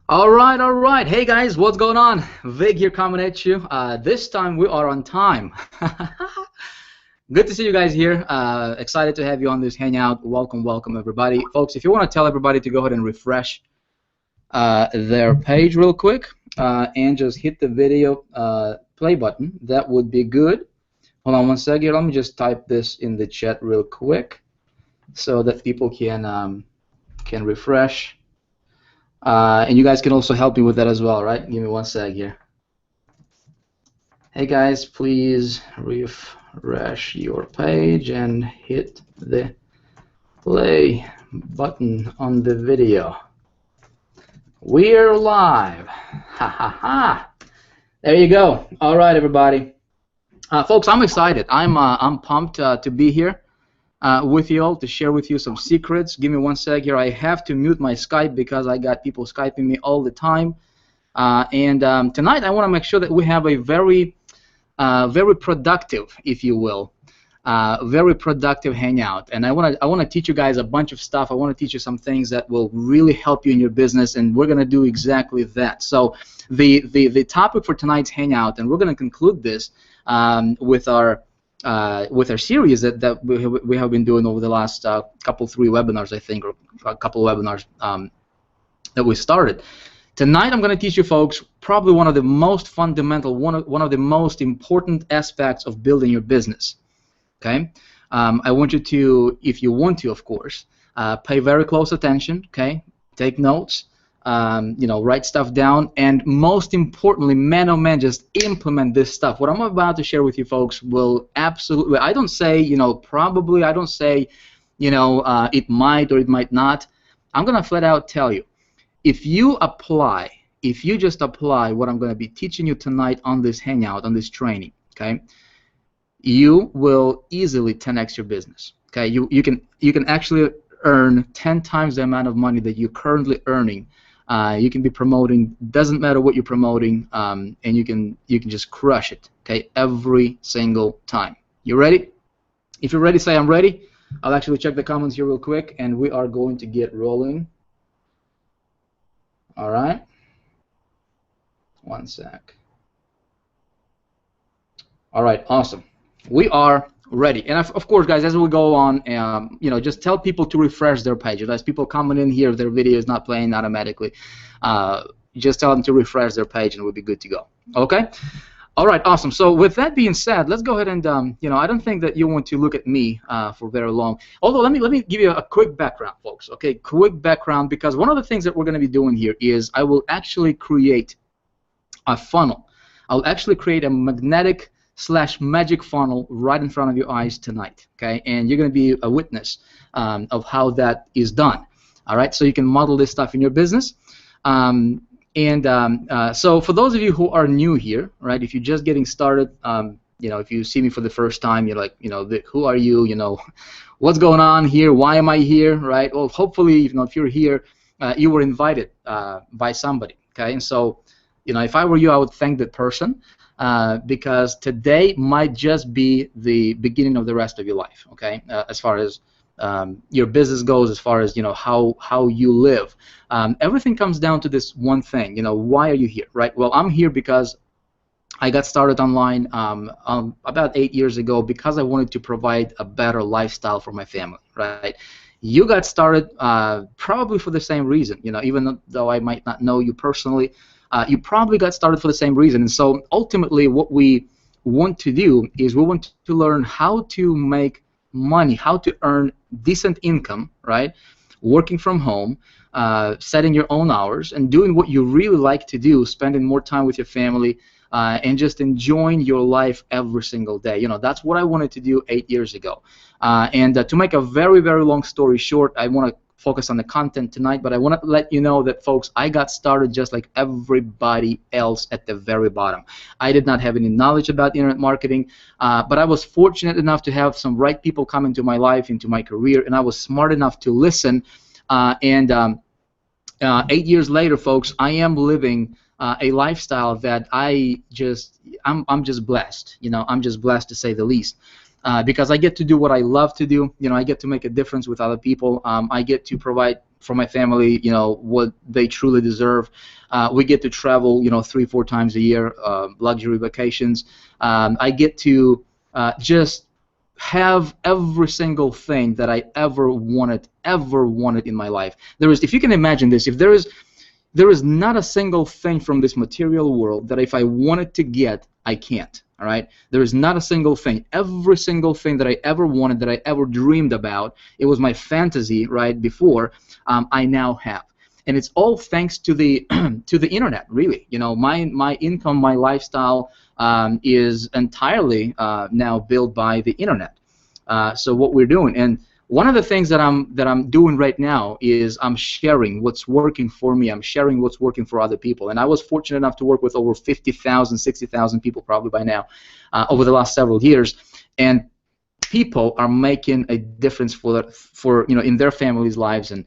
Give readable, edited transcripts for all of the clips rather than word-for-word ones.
All right. Hey guys, what's going on? Vic here coming at you. This time we are on time. Good to see you guys here. Excited to have you on this hangout. Welcome, welcome everybody. Folks, if you want to tell everybody to go ahead and refresh their page real quick and just hit the video play button, that would be good. Hold on one second. Let me just type this in the chat real quick so that people can refresh. And you guys can also help me with that as well, right? Give me one sec here. Hey guys, please refresh your page and hit the play button on the video. We're live. Ha ha ha. There you go. All right, everybody. Folks, I'm excited. I'm pumped to be here with you all to share with you some secrets. Give me one sec here. I have to mute my Skype because I got people Skyping me all the time. And tonight I want to make sure that we have a very productive, if you will, very productive hangout. And I want to teach you guys a bunch of stuff. I want to teach you some things that will really help you in your business, and we're going to do exactly that. So the topic for tonight's hangout, and we're going to conclude this with our series that we have been doing over the last three webinars, I think, or a couple of webinars that we started. Tonight I'm going to teach you folks probably one of the most fundamental, one of the most important aspects of building your business. Okay, I want you to, if you want to, of course, pay very close attention. Okay, take notes. Write stuff down, and most importantly, man oh man, just implement this stuff. What I'm about to share with you folks will absolutely, I don't say, probably, I don't say, it might or it might not. I'm going to flat out tell you, if you just apply what I'm going to be teaching you tonight on this hangout, on this training, okay, you will easily 10x your business. Okay, you can actually earn 10 times the amount of money that you're currently earning. You can be promoting, doesn't matter what you're promoting, and you can just crush it, okay, every single time. You ready? If you're ready, say I'm ready. I'll actually check the comments here real quick, and we are going to get rolling. All right. One sec. All right, awesome. We are ready. And of course, guys, as we go on, just tell people to refresh their page. As people comment in here, their video is not playing automatically. Just tell them to refresh their page, and we'll be good to go. Okay. All right, awesome. So with that being said, let's go ahead and I don't think that you want to look at me for very long. Although let me give you a quick background, folks. Okay, quick background, because one of the things that we're going to be doing here is I will actually create a funnel. I'll actually create a magnetic / magic funnel right in front of your eyes tonight. Okay, and you're going to be a witness of how that is done. All right, so you can model this stuff in your business. So for those of you who are new here, right, if you're just getting started, if you see me for the first time, you're like, who are you? What's going on here? Why am I here? Right? Well, hopefully, if you're here, you were invited by somebody. Okay, and so, if I were you, I would thank that person because today might just be the beginning of the rest of your life. Okay, as far as your business goes, as far as how you live, everything comes down to this one thing. Why are you here, right? Well, I'm here because I got started online about 8 years ago because I wanted to provide a better lifestyle for my family, right? You got started probably for the same reason. Even though I might not know you personally, you probably got started for the same reason. And so ultimately, what we want to do is we want to learn how to make money, how to earn decent income, right? Working from home, setting your own hours, and doing what you really like to do, spending more time with your family, and just enjoying your life every single day. That's what I wanted to do 8 years ago. And to make a very, very long story short, I want to focus on the content tonight, but I want to let you know that, folks, I got started just like everybody else at the very bottom. I did not have any knowledge about internet marketing, but I was fortunate enough to have some right people come into my life, into my career, and I was smart enough to listen. 8 years later, folks, I am living a lifestyle that I'm just blessed. I'm just blessed to say the least. Because I get to do what I love to do. I get to make a difference with other people. I get to provide for my family, what they truly deserve. We get to travel, 3-4 times a year, luxury vacations. I get to just have every single thing that I ever wanted in my life. If you can imagine this, if there is not a single thing from this material world that if I wanted to get, I can't. All right? There is not a single thing. Every single thing that I ever wanted, that I ever dreamed about, it was my fantasy, right, before, I now have. And it's all thanks to the to the internet, really. My income, my lifestyle is entirely now built by the internet. So what we're doing, and one of the things that I'm doing right now is I'm sharing what's working for me. I'm sharing what's working for other people. And I was fortunate enough to work with over 50,000, 60,000 people probably by now over the last several years. And people are making a difference for in their families' lives, and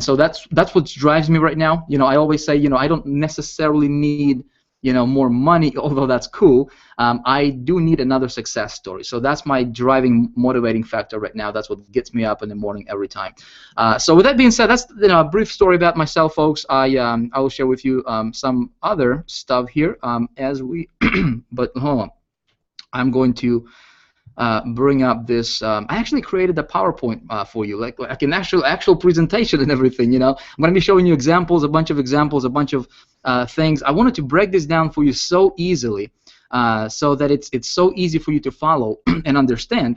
so that's what drives me right now. I always say, I don't necessarily need more money, although that's cool. I do need another success story. So that's my driving, motivating factor right now. That's what gets me up in the morning every time. So with that being said, that's a brief story about myself, folks. I will share with you some other stuff here as we. But hold on, I'm going to bring up this. I actually created a PowerPoint for you, like an actual presentation and everything. I'm going to be showing you examples, a bunch of things. I wanted to break this down for you so easily, so that it's so easy for you to follow and understand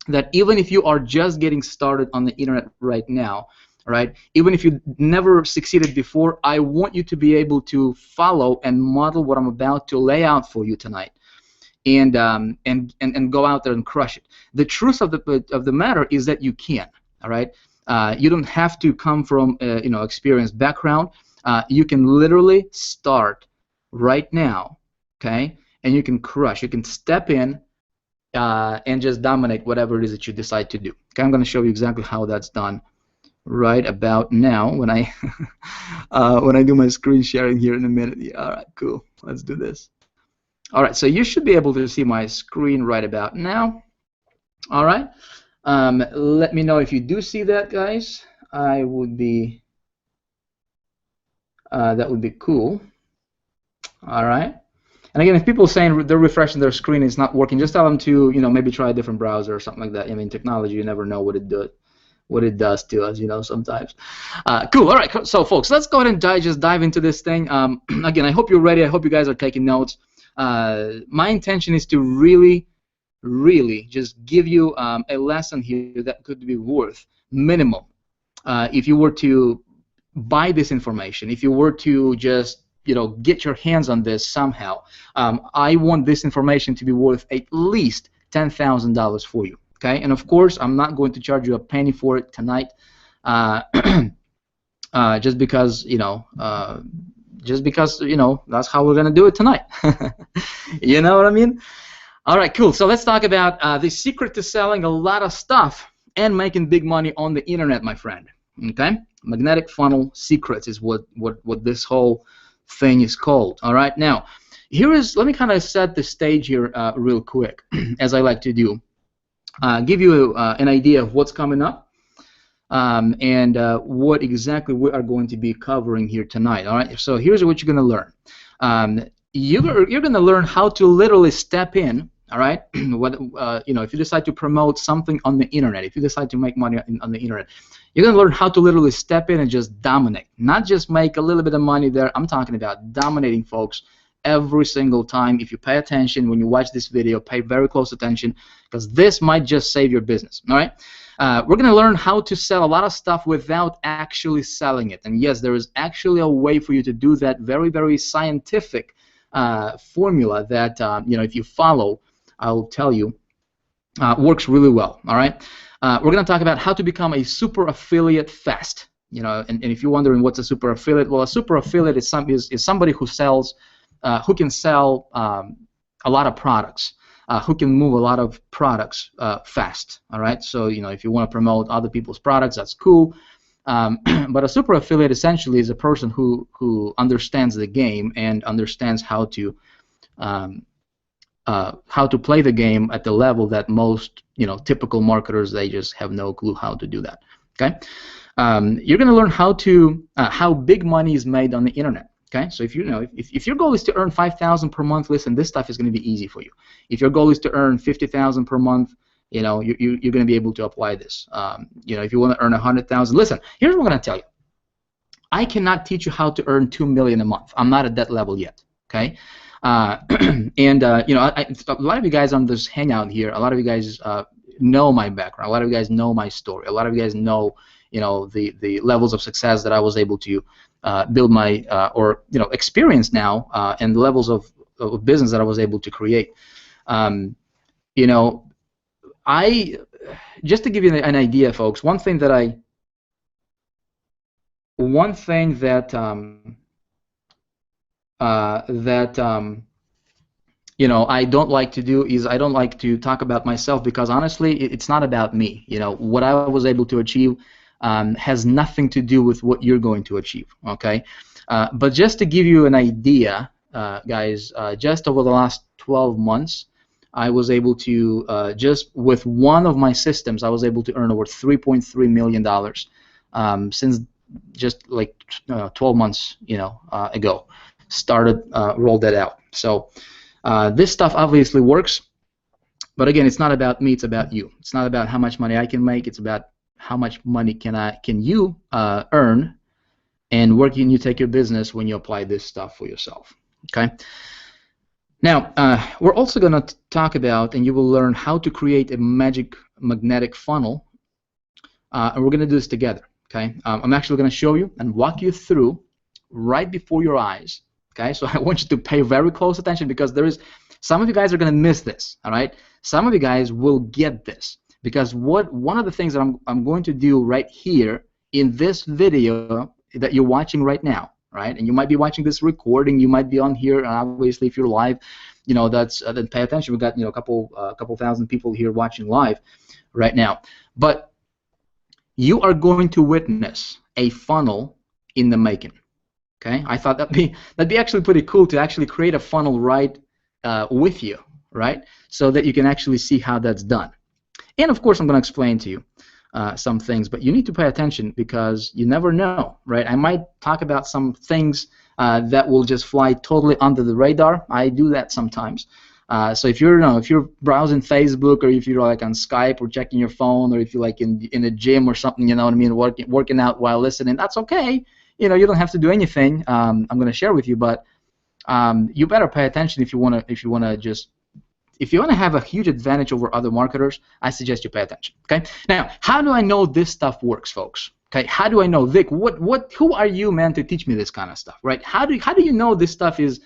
that even if you are just getting started on the internet right now, right? Even if you never succeeded before, I want you to be able to follow and model what I'm about to lay out for you tonight. And go out there and crush it. The truth of the matter is that you can. All right, you don't have to come from experienced background. You can literally start right now, okay? And you can crush. You can step in and just dominate whatever it is that you decide to do. Okay, I'm going to show you exactly how that's done right about now when I when I do my screen sharing here in a minute. Yeah, all right, cool. Let's do this. All right, so you should be able to see my screen right about now. All right, let me know if you do see that, guys. I would be that would be cool. All right, and again, if people are saying they're refreshing their screen and it's not working, just tell them to maybe try a different browser or something like that. I mean, technology, you never know what it does to us, sometimes. Cool. All right, so folks, let's go ahead and just dive into this thing. Again, I hope you're ready. I hope you guys are taking notes. My intention is to really just give you a lesson here that could be worth minimum if you were to buy this information, if you were to just get your hands on this somehow. I want this information to be worth at least $10,000 for you. Okay, and of course I'm not going to charge you a penny for it tonight, just because that's how we're gonna do it tonight. You know what I mean? All right, cool. So let's talk about the secret to selling a lot of stuff and making big money on the internet, my friend. Okay, magnetic funnel secrets is what this whole thing is called. All right, now let me kind of set the stage here real quick, as I like to do. Give you an idea of what's coming up. And what exactly we are going to be covering here tonight. All right. So here's what you're going to learn. You're going to learn how to literally step in. All right. If you decide to promote something on the internet, if you decide to make money on the internet, you're going to learn how to literally step in and just dominate. Not just make a little bit of money there. I'm talking about dominating, folks. Every single time. If you pay attention when you watch this video, pay very close attention, because this might just save your business. All right. We're going to learn how to sell a lot of stuff without actually selling it. And yes, there is actually a way for you to do that. Very, very scientific formula that if you follow, I'll tell you, works really well. All right. We're going to talk about how to become a super affiliate fast. And if you're wondering what's a super affiliate, well, a super affiliate is somebody who sells. Who can sell a lot of products, who can move a lot of products fast. All right, so if you want to promote other people's products, that's cool. But a super affiliate essentially is a person who understands the game and understands how to play the game at the level that most typical marketers, they just have no clue how to do that. Okay, you're going to learn how big money is made on the internet. Okay, so if if your goal is to earn 5,000 per month, listen, this stuff is going to be easy for you. If your goal is to earn 50,000 per month, you're going to be able to apply this. If you want to earn 100,000, listen. Here's what I'm going to tell you. I cannot teach you how to earn 2 million a month. I'm not at that level yet. Okay, a lot of you guys on this hangout here, a lot of you guys know my background. A lot of you guys know my story. A lot of you guys know, the levels of success that I was able to build my experience now, and the levels of business that I was able to create. Just to give you an idea, folks, one thing that I don't like to do is I don't like to talk about myself, because honestly, it's not about me. What I was able to achieve has nothing to do with what you're going to achieve. Okay, but just to give you an idea, guys, just over the last 12 months, I was able to just with one of my systems, I was able to earn over $3.3 million since just like 12 months, ago. Rolled that out. So this stuff obviously works, but again, it's not about me. It's about you. It's not about how much money I can make. It's about how much money can you earn, and where can you take your business when you apply this stuff for yourself. Okay. Now we're also going to talk about, and you will learn how to create a magic magnetic funnel, and we're going to do this together. Okay. I'm actually going to show you and walk you through right before your eyes. Okay, so I want you to pay very close attention, because some of you guys are going to miss this. All right, some of you guys will get this, because one of the things that I'm going to do right here in this video that you're watching right now, right? And you might be watching this recording, you might be on here, and obviously if you're live, then pay attention. We've got a couple thousand people here watching live right now, but you are going to witness a funnel in the making. Okay, I thought that'd be actually pretty cool to actually create a funnel right with you, right? So that you can actually see how that's done. And of course, I'm going to explain to you some things, but you need to pay attention, because you never know, right? I might talk about some things that will just fly totally under the radar. I do that sometimes. So if you're browsing Facebook, or if you're like on Skype or checking your phone, or if you're like in a gym or something, you know what I mean, working out while listening, that's okay. You don't have to do anything. I'm going to share with you, but you better pay attention if you want to have a huge advantage over other marketers. I suggest you pay attention. Okay. Now, how do I know this stuff works, folks? Okay. How do I know, Vic? Who are you, man, to teach me this kind of stuff, right? How do you know this stuff is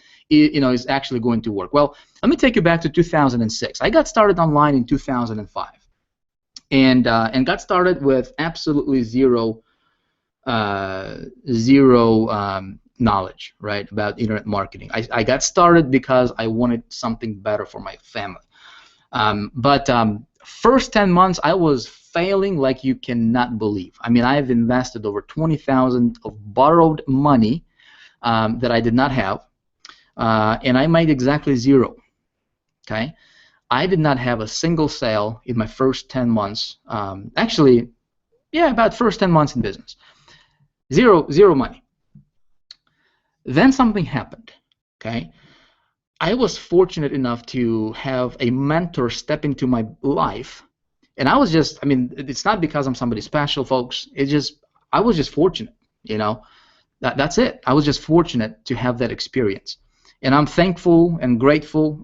actually going to work? Well, let me take you back to 2006. I got started online in 2005, and got started with absolutely zero knowledge, right, about internet marketing. I got started because I wanted something better for my family. But first 10 months, I was failing like you cannot believe. I mean, I've invested over $20,000 of borrowed money that I did not have, and I made exactly zero. Okay, I did not have a single sale in my first 10 months. Actually, yeah, about first 10 months in business. Zero money. Then something happened. Okay, I was fortunate enough to have a mentor step into my life, and it's not because I'm somebody special, folks. I was just fortunate. That's it. I was just fortunate to have that experience, and I'm thankful and grateful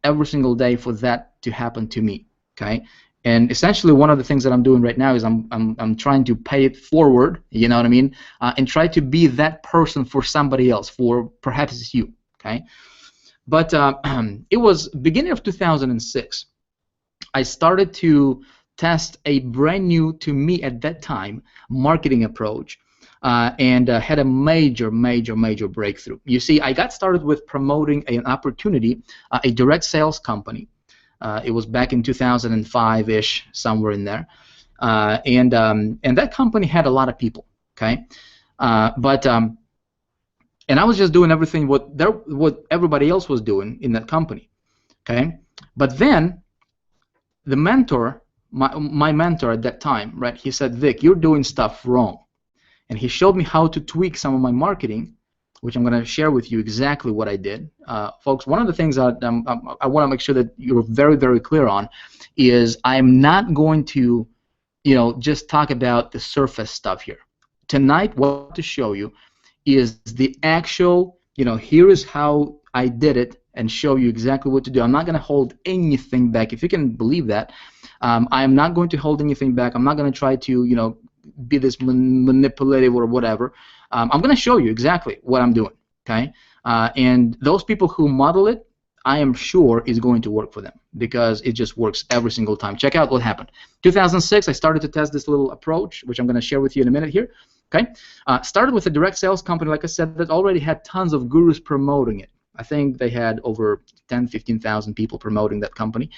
every single day for that to happen to me. Okay. And essentially, one of the things that I'm doing right now is I'm trying to pay it forward, you know what I mean, and try to be that person for somebody else, for perhaps it's you, okay? But it was beginning of 2006. I started to test a brand new, to me at that time, marketing approach, and had a major breakthrough. You see, I got started with promoting an opportunity, a direct sales company. It was back in 2005-ish, somewhere in there, and that company had a lot of people. Okay, and I was just doing everything what everybody else was doing in that company. Okay, but then the mentor my mentor at that time, right? He said, Vic, you're doing stuff wrong. And he showed me how to tweak some of my marketing, which I'm going to share with you exactly what I did. Folks, one of the things that I want to make sure that you're very, very clear on is I'm not going to, just talk about the surface stuff here. Tonight, what I want to show you is the actual, here is how I did it and show you exactly what to do. I'm not going to hold anything back. If you can believe that, I'm not going to hold anything back. I'm not going to try to, be this manipulative or whatever. I'm going to show you exactly what I'm doing, okay? And those people who model it, I am sure is going to work for them because it just works every single time. Check out what happened. 2006, I started to test this little approach, which I'm going to share with you in a minute here. Okay, started with a direct sales company, like I said, that already had tons of gurus promoting it. I think they had over 10, 15,000 people promoting that company.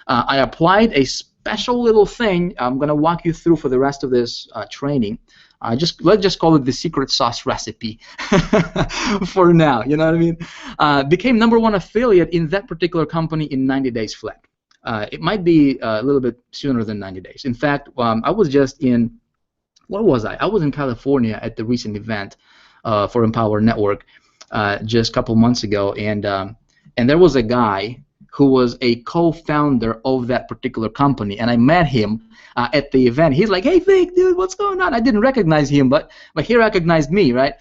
I applied a special little thing I'm going to walk you through for the rest of this training. Let's just call it the secret sauce recipe for now. You know what I mean? Became #1 affiliate in that particular company in 90 days flat. It might be a little bit sooner than 90 days. In fact, I was just in, where was I? I was in California at the recent event for Empower Network just a couple months ago, and there was a guy who was a co-founder of that particular company, and I met him at the event. He's like, "Hey, Vic, dude, what's going on?" I didn't recognize him, but he recognized me, right?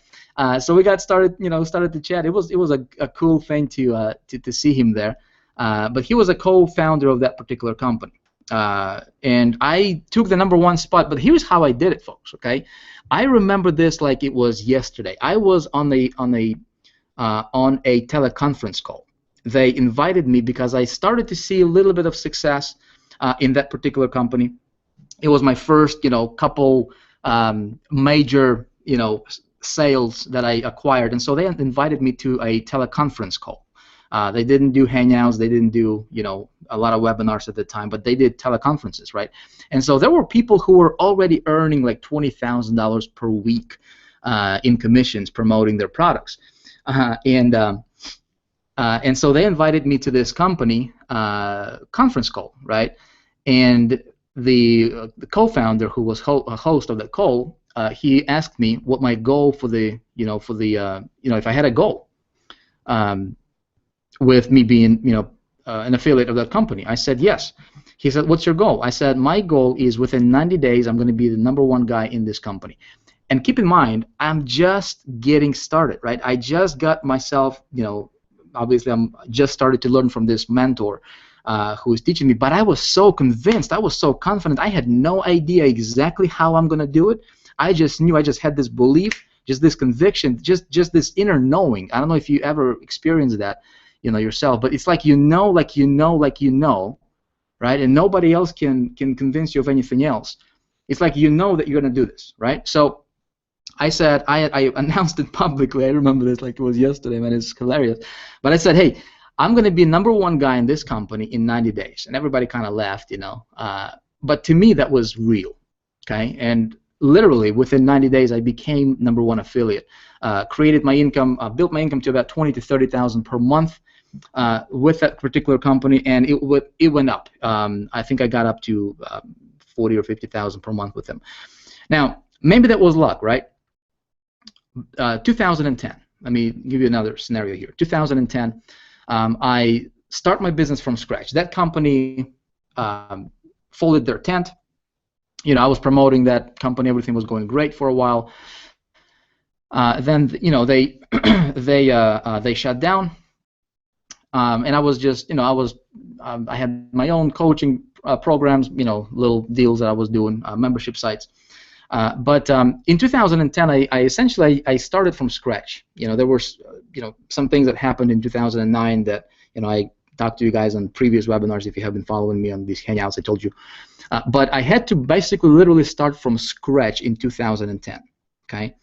So we got started to chat. It was a cool thing to see him there. But he was a co-founder of that particular company. And I took the #1 spot, but here's how I did it, folks. Okay, I remember this like it was yesterday. I was on a teleconference call. They invited me because I started to see a little bit of success in that particular company. It was my first, couple major, sales that I acquired, and so they invited me to a teleconference call. They didn't do Hangouts, they didn't do, a lot of webinars at the time, but they did teleconferences, right? And so there were people who were already earning like $20,000 per week in commissions promoting their products, and so they invited me to this company conference call, right? And the co-founder, who was a host of that call, he asked me what my goal for the, if I had a goal. With me being, an affiliate of that company. I said yes. He said, "What's your goal?" I said, "My goal is within 90 days I'm going to be the #1 guy in this company." And keep in mind, I'm just getting started, right? I just got myself, obviously I'm just started to learn from this mentor who was teaching me, but I was so convinced, I was so confident, I had no idea exactly how I'm going to do it. I just knew, I just had this belief, just this conviction, just this inner knowing. I don't know if you ever experienced that, yourself, but it's like right? And nobody else can convince you of anything else. It's like that you're going to do this, right? So I said, I announced it publicly. I remember this like it was yesterday, man. It's hilarious. But I said, hey, I'm going to be #1 guy in this company in 90 days. And everybody kind of laughed, But to me, that was real, okay? And literally within 90 days, I became #1 affiliate. Created my income, built my income to about $20,000 to $30,000 per month with that particular company, and it went up. I think I got up to 40 or 50,000 per month with them. Now, maybe that was luck, right? 2010. Let me give you another scenario here. 2010, I start my business from scratch. That company folded their tent. I was promoting that company. Everything was going great for a while. Then, they they shut down. And I was just, I had my own coaching programs, little deals that I was doing, membership sites. But in 2010, I essentially started from scratch. There were, some things that happened in 2009 that, I talked to you guys on previous webinars. If you have been following me on these Hangouts, I told you. But I had to basically literally start from scratch in 2010. Okay.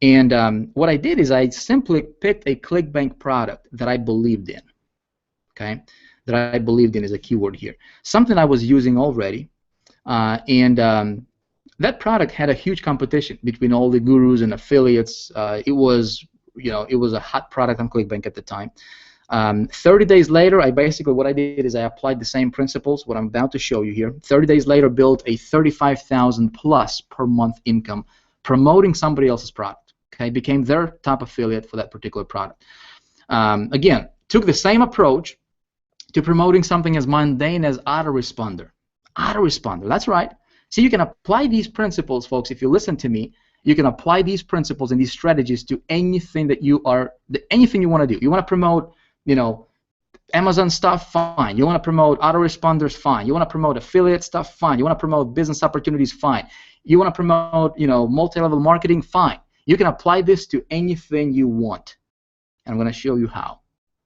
And what I did is I simply picked a ClickBank product that I believed in. Okay, that I believed in is a keyword here. Something I was using already, and that product had a huge competition between all the gurus and affiliates. It was a hot product on ClickBank at the time. 30 days later, what I did is I applied the same principles, what I'm about to show you here. 30 days later, built a 35,000 plus per month income promoting somebody else's product. Okay, became their top affiliate for that particular product. Again, took the same approach to promoting something as mundane as autoresponder. Autoresponder, that's right. See, you can apply these principles, folks, if you listen to me. You can apply these principles and these strategies to anything that anything you want to do. You want to promote, Amazon stuff, fine. You want to promote autoresponders, fine. You want to promote affiliate stuff, fine. You want to promote business opportunities, fine. You want to promote, multi-level marketing, fine. You can apply this to anything you want. And I'm going to show you how.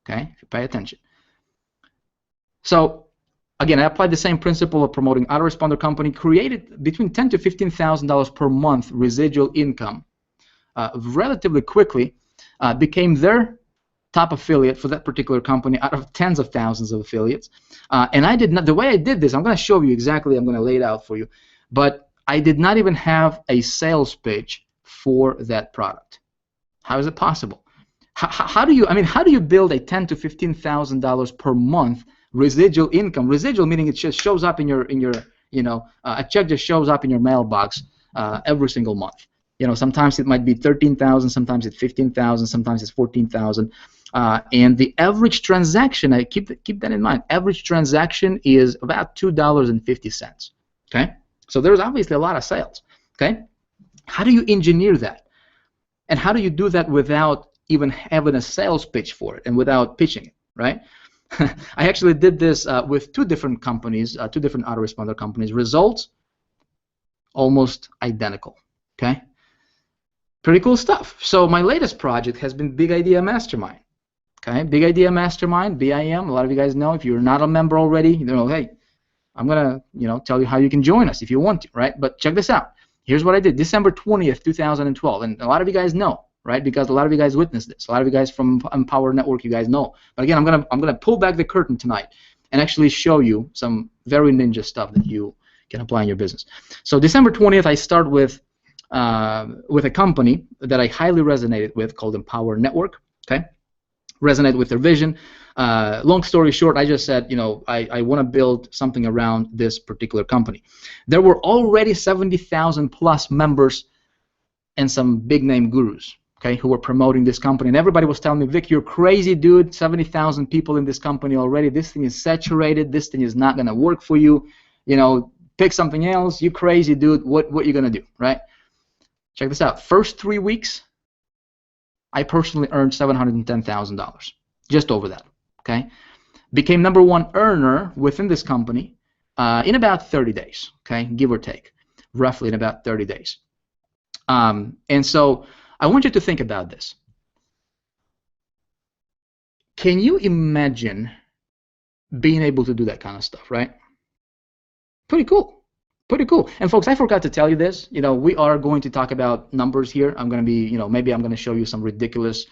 Okay, if you pay attention. So, again, I applied the same principle of promoting autoresponder company, created between $10,000 to $15,000 per month residual income relatively quickly, became their top affiliate for that particular company out of tens of thousands of affiliates. And I did not, the way I did this, I'm going to show you exactly, I'm going to lay it out for you, but I did not even have a sales pitch for that product. How is it possible? How do you build a $10,000 to $15,000 per month residual income? Residual meaning it just shows up in your a check just shows up in your mailbox every single month. Sometimes it might be 13,000, sometimes it's 15,000, sometimes it's 14,000, and the average transaction, I keep that in mind. Average transaction is about $2.50. Okay, so there's obviously a lot of sales. Okay, how do you engineer that, and how do you do that without even having a sales pitch for it and without pitching it, right? I actually did this with two different companies, two different autoresponder companies. Results almost identical. Okay, pretty cool stuff. So my latest project has been Big Idea Mastermind. Okay, Big Idea Mastermind, BIM. A lot of you guys know. If you're not a member already, hey, I'm gonna tell you how you can join us if you want to, right? But check this out. Here's what I did. December 20th, 2012, and a lot of you guys know, right? Because a lot of you guys witnessed this. A lot of you guys from Empower Network, you guys know. But again, I'm gonna pull back the curtain tonight and actually show you some very ninja stuff that you can apply in your business. So December 20th, I start with a company that I highly resonated with called Empower Network. Okay, resonate with their vision. Long story short, I just said, I want to build something around this particular company. There were already 70,000 plus members and some big name gurus, okay, who were promoting this company, and everybody was telling me, Vic, you're crazy, dude. 70,000 people in this company already. This thing is saturated. This thing is not gonna work for you. Pick something else. You crazy, dude. What you gonna do, right? Check this out. First 3 weeks, I personally earned $710,000, just over that. Okay, became #1 earner within this company in about 30 days. Okay, give or take, roughly in about 30 days. And so I want you to think about this. Can you imagine being able to do that kind of stuff, right? Pretty cool. Pretty cool. And folks, I forgot to tell you this. We are going to talk about numbers here. I'm going to be, maybe I'm going to show you some ridiculous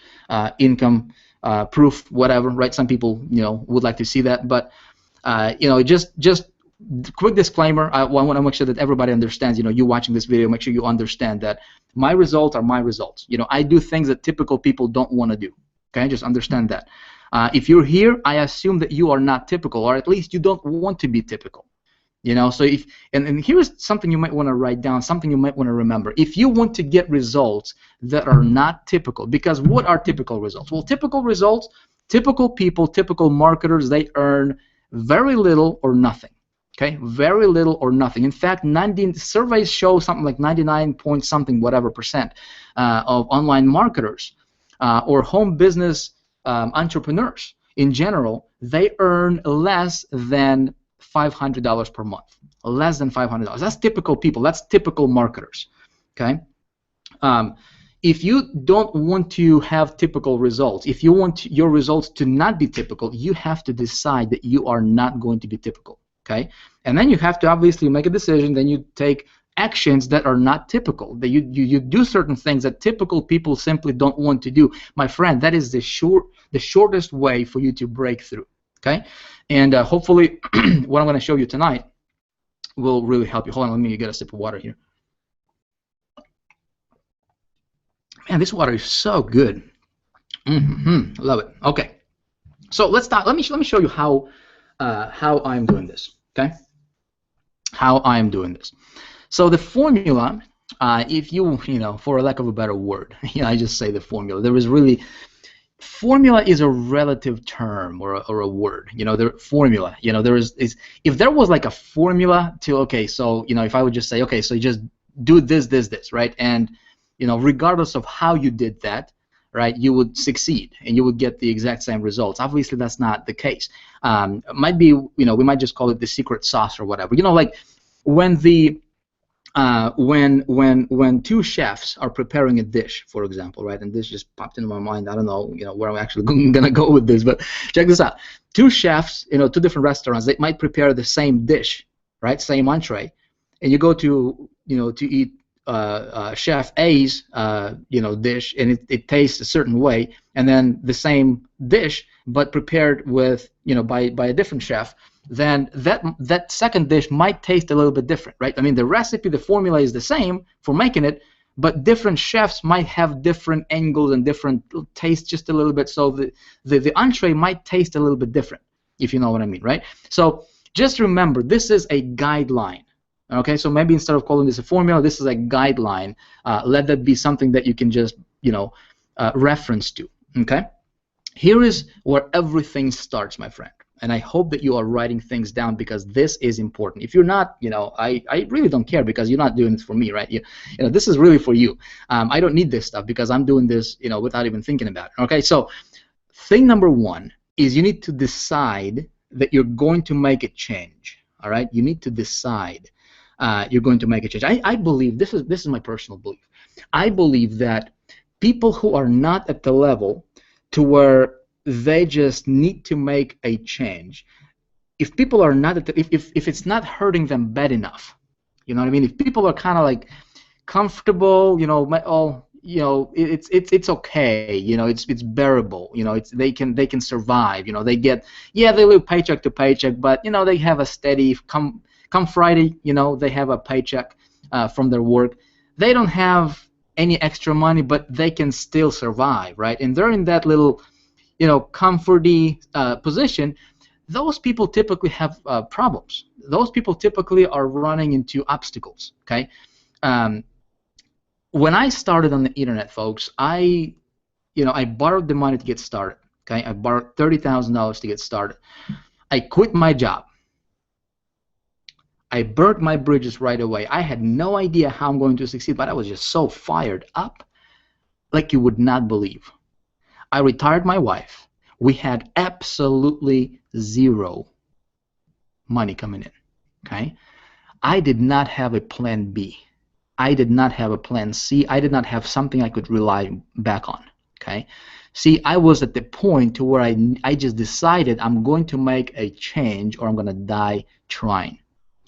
income proof, whatever, right? Some people, would like to see that. But, just quick disclaimer. I want to make sure that everybody understands, you watching this video, make sure you understand that my results are my results. I do things that typical people don't want to do. Okay, just understand that. If you're here, I assume that you are not typical, or at least you don't want to be typical. So and here's something you might want to write down, something you might want to remember. If you want to get results that are not typical, because what are typical results? Well, typical results, typical people, typical marketers, they earn very little or nothing. Okay, very little or nothing. In fact, surveys show something like 99 point something whatever percent of online marketers or home business entrepreneurs in general, they earn less than $500 per month. Less than $500. That's typical people. That's typical marketers. Okay. If you don't want to have typical results, if you want your results to not be typical, you have to decide that you are not going to be typical. Okay, and then you have to obviously make a decision. Then you take actions that are not typical. That you do certain things that typical people simply don't want to do. My friend, that is the shortest way for you to break through. Okay, and hopefully, what I'm going to show you tonight will really help you. Hold on, let me get a sip of water here. Man, this water is so good. Love it. Okay, So let's start. Let me show you how I'm doing this. Okay, how I am doing this. So the formula, if you know, for a lack of a better word, I just say the formula. There is really, formula is a relative term or a word. You know, the formula. You know, there is if there was like a formula to, okay, so you know, if I would just say, okay, so you just do this, right, and you know, regardless of how you did that, right, you would succeed and you would get the exact same results. Obviously, that's not the case. It might be, you know, we might just call it the secret sauce or whatever. You know, like when the when two chefs are preparing a dish, for example, right, and this just popped into my mind. I don't know, you know, where I'm actually gonna go with this, but check this out. Two chefs, you know, two different restaurants, they might prepare the same dish, right, same entree, and you go to, you know, to eat Chef A's, you know, dish, and it tastes a certain way, and then the same dish but prepared with, you know, by a different chef, then that second dish might taste a little bit different, right? I mean, the recipe, the formula is the same for making it, but different chefs might have different angles and different taste just a little bit, so the entree might taste a little bit different, if you know what I mean, right? So just remember, this is a guideline. Okay, so maybe instead of calling this a formula, this is a guideline. Let that be something that you can just, you know, reference to. Okay, here is where everything starts, my friend. And I hope that you are writing things down, because this is important. If you're not, you know, I really don't care, because you're not doing it for me, right? You know, this is really for you. I don't need this stuff, because I'm doing this, you know, without even thinking about it. Okay, so thing number one is you need to decide that you're going to make a change. All right, you need to decide. You're going to make a change. I believe, this is my personal belief. I believe that people who are not at the level to where they just need to make a change, if people are not at the, if it's not hurting them bad enough, you know what I mean? If people are kind of like comfortable, you know, you know, it's okay, you know, it's bearable, you know, they can survive, you know, they get, yeah, they live paycheck to paycheck, but you know, they have a steady come Friday, you know, they have a paycheck from their work. They don't have any extra money, but they can still survive, right? And they're in that little, you know, comforty position. Those people typically have problems. Those people typically are running into obstacles, okay? When I started on the internet, folks, I borrowed the money to get started, okay? I borrowed $30,000 to get started. I quit my job. I burnt my bridges right away. I had no idea how I'm going to succeed, but I was just so fired up like you would not believe. I retired my wife. We had absolutely zero money coming in, okay? I did not have a plan B. I did not have a plan C. I did not have something I could rely back on, okay? See, I was at the point to where I just decided I'm going to make a change or I'm going to die trying.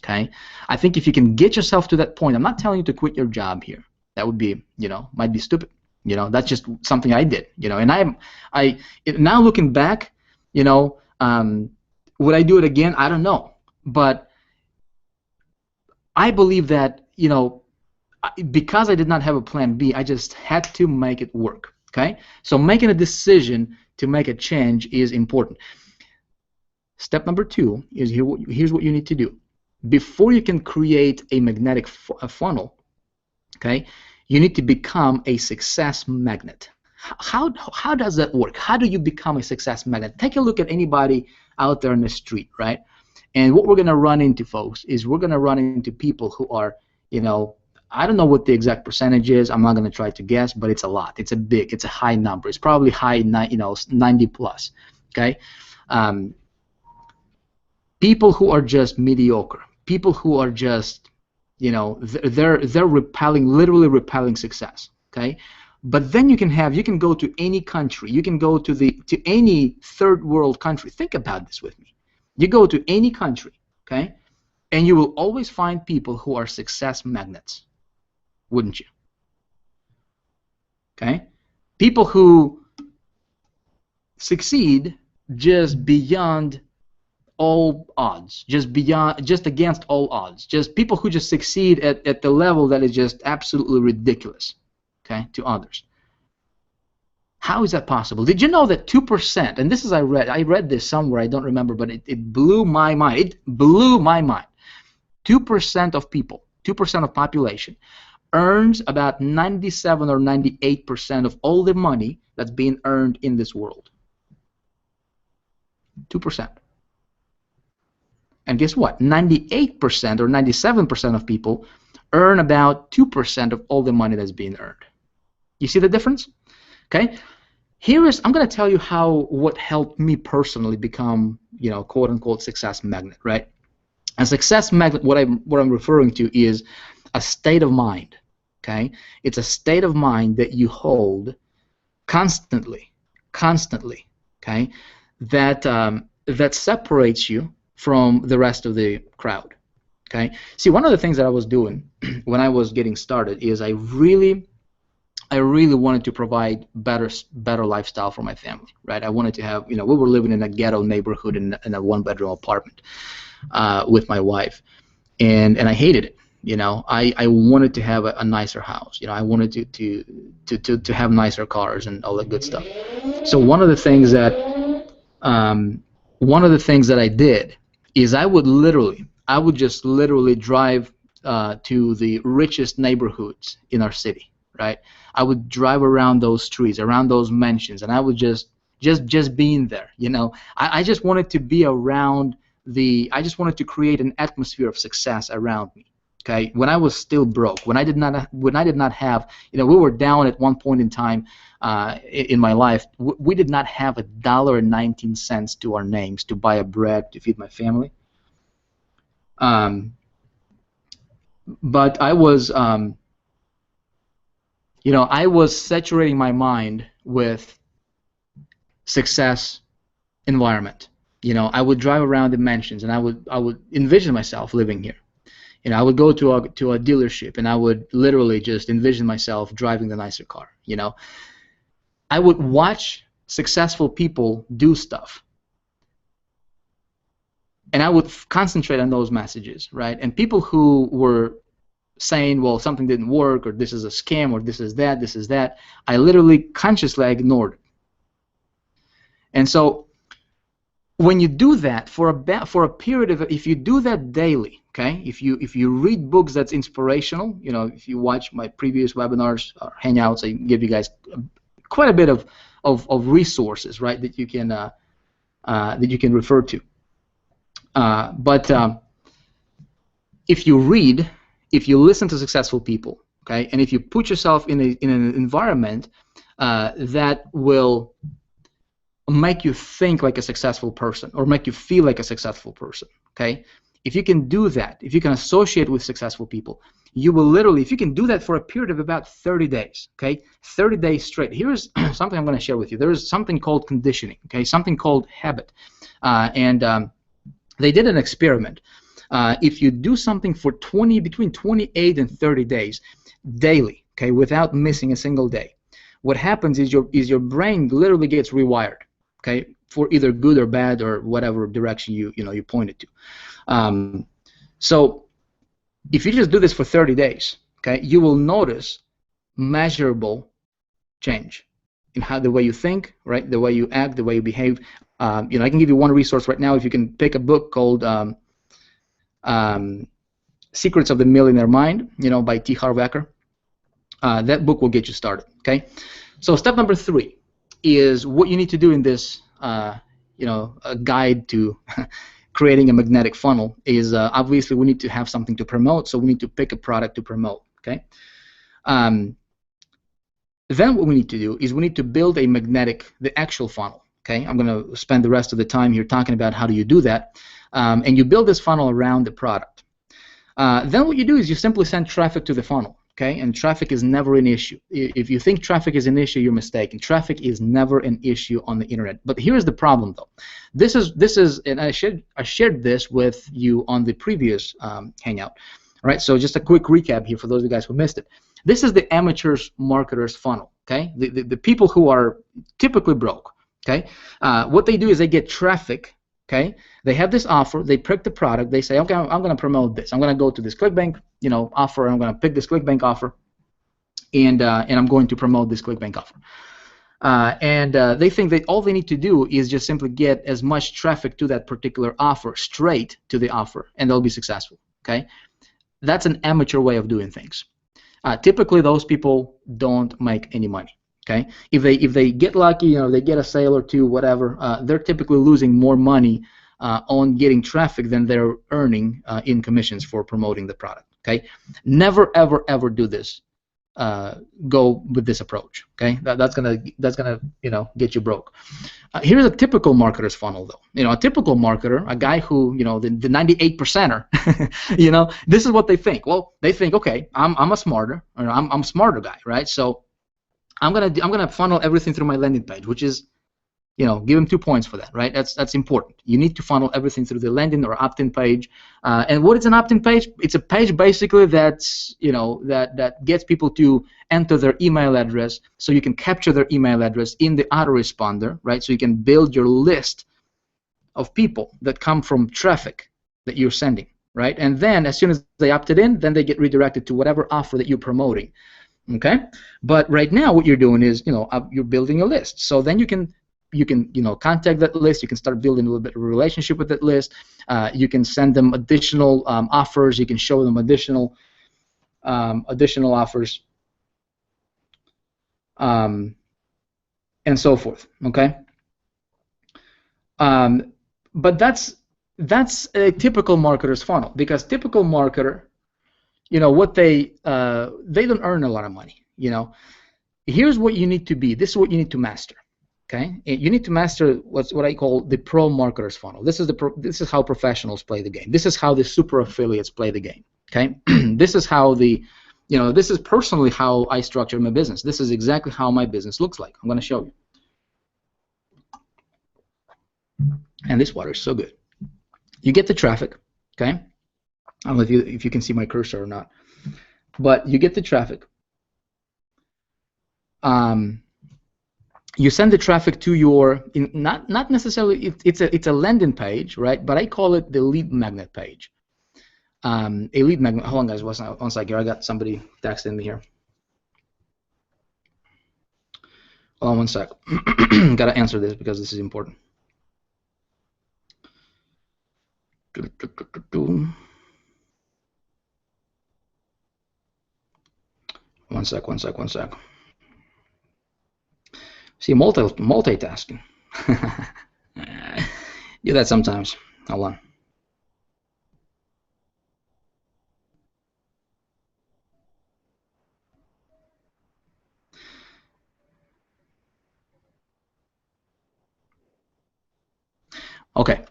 Okay, I think if you can get yourself to that point, I'm not telling you to quit your job here. That would be, you know, might be stupid. You know, that's just something I did. You know, and I now looking back, you know, would I do it again? I don't know, but I believe that, you know, because I did not have a plan B, I just had to make it work. Okay, so making a decision to make a change is important. Step number two is here's what you need to do. Before you can create a magnetic funnel, okay, you need to become a success magnet. How does that work? How do you become a success magnet? Take a look at anybody out there in the street, right? And what we're going to run into, folks, is we're going to run into people who are, you know, I don't know what the exact percentage is. I'm not going to try to guess, but it's a lot. It's a high number. It's probably high, you know, 90 plus, okay? People who are just mediocre. People who are just, you know, they're literally repelling success, okay? But then you can go to any country. You can go to any third world country. Think about this with me. You go to any country, okay, and you will always find people who are success magnets, wouldn't you? Okay? People who succeed just beyond all odds, just against all odds, just people who just succeed at the level that is just absolutely ridiculous, okay, to others. How is that possible? Did you know that 2%, and this is I read this somewhere, I don't remember, but it blew my mind. It blew my mind. 2% of people, 2% of population, earns about 97 or 98% of all the money that's being earned in this world. 2%. And guess what? 98% or 97% of people earn about 2% of all the money that's being earned. You see the difference? Okay. I'm going to tell you what helped me personally become, quote unquote, success magnet, right? A success magnet, what I'm referring to is a state of mind. Okay, it's a state of mind that you hold constantly. Okay, that separates you from the rest of the crowd. Okay, see, one of the things that I was doing when I was getting started is I really wanted to provide better lifestyle for my family, right? I wanted to have, we were living in a ghetto neighborhood in a one-bedroom apartment with my wife, and I hated it. I wanted to have a nicer house. I wanted to have nicer cars and all that good stuff. So one of the things that I did is I would just literally drive to the richest neighborhoods in our city, right? I would drive around those streets, around those mansions, and I would just being there. I just wanted to be around I just wanted to create an atmosphere of success around me. Okay, when I was still broke, when I did not have, we were down at one point in time in my life. We did not have $1.19 to our names to buy a bread to feed my family. But I was, I was saturating my mind with success environment. I would drive around the mansions, and I would envision myself living here. I would go to a dealership, and I would literally just envision myself driving the nicer car. I would watch successful people do stuff, and I would concentrate on those messages, right? And people who were saying, well, something didn't work, or this is a scam, or this is that, I literally consciously ignored it. And so when you do that for a period of, if you do that daily, okay, if you read books that's inspirational, if you watch my previous webinars or hangouts, I give you guys quite a bit of resources, right, that you can refer to. But if you read, if you listen to successful people, okay, and if you put yourself in an environment that will make you think like a successful person or make you feel like a successful person, okay? If you can do that, if you can associate with successful people, you will literally, if you can do that for a period of about 30 days, okay, 30 days straight. Here's something I'm going to share with you. There is something called conditioning, okay, something called habit. They did an experiment. If you do something for between 28 and 30 days daily, okay, without missing a single day, what happens is your brain literally gets rewired, okay, for either good or bad or whatever direction you point it to. So if you just do this for 30 days, okay, you will notice measurable change in the way you think, right, the way you act, the way you behave. I can give you one resource right now. If you can pick a book called Secrets of the Millionaire Mind, by T. Harv Eker, that book will get you started. Okay, so step number 3 is what you need to do in this, a guide to creating a magnetic funnel is obviously we need to have something to promote, so we need to pick a product to promote. Okay. Then what we need to do is we need to build the actual funnel. Okay. I'm going to spend the rest of the time here talking about how do you do that, and you build this funnel around the product. Then what you do is you simply send traffic to the funnel. Okay, and traffic is never an issue. If you think traffic is an issue, you're mistaken. Traffic is never an issue on the internet. But here's the problem, though. This is, and I shared this with you on the previous hangout. All right, so just a quick recap here for those of you guys who missed it. This is the amateurs marketers funnel. Okay, the people who are typically broke. Okay, what they do is they get traffic. Okay, they have this offer, they pick the product, they say, okay, I'm going to promote this. I'm going to go to this ClickBank, offer, I'm going to pick this ClickBank offer, and I'm going to promote this ClickBank offer. They think that all they need to do is just simply get as much traffic to that particular offer, straight to the offer, and they'll be successful. Okay, that's an amateur way of doing things. Typically, those people don't make any money. Okay, if they get lucky, you know, they get a sale or two, whatever, they're typically losing more money on getting traffic than they're earning in commissions for promoting the product. Okay, never ever ever do this. Go with this approach. Okay, that's gonna you know, get you broke. Here's a typical marketer's funnel, though. You know, a typical marketer, a guy who, you know, the 98%er, you know, this is what they think. Well, they think, okay, I'm a smarter, or I'm a smarter guy, right? So I'm gonna funnel everything through my landing page, which is, you know, give them 2 points for that, right? That's important. You need to funnel everything through the landing or opt-in page. And what is an opt-in page? It's a page basically that's, you know, that gets people to enter their email address, so you can capture their email address in the autoresponder, right? So you can build your list of people that come from traffic that you're sending, right? And then as soon as they opted in, then they get redirected to whatever offer that you're promoting. Okay? But right now what you're doing is, you know, you're building a list. So then you can you know, contact that list. You can start building a little bit of a relationship with that list. You can send them additional offers. You can show them additional offers, and so forth. Okay. But that's a typical marketer's funnel, because typical marketer, you know, what they don't earn a lot of money. You know, here's what you need to be. This is what you need to master. Okay, you need to master what I call the pro marketer's funnel. This is how professionals play the game. This is how the super affiliates play the game. Okay, this is how you know, this is personally how I structure my business. This is exactly how my business looks like. I'm going to show you. And this water is so good. You get the traffic. Okay, I don't know if you can see my cursor or not, but you get the traffic. You send the traffic to your, not necessarily, it's a landing page, right? But I call it the lead magnet page. A lead magnet. Hold on, guys. One second here. I got somebody texting me here. Hold on one sec. Got to answer this because this is important. One sec. See, multitasking. Do that sometimes. Hold on. Okay.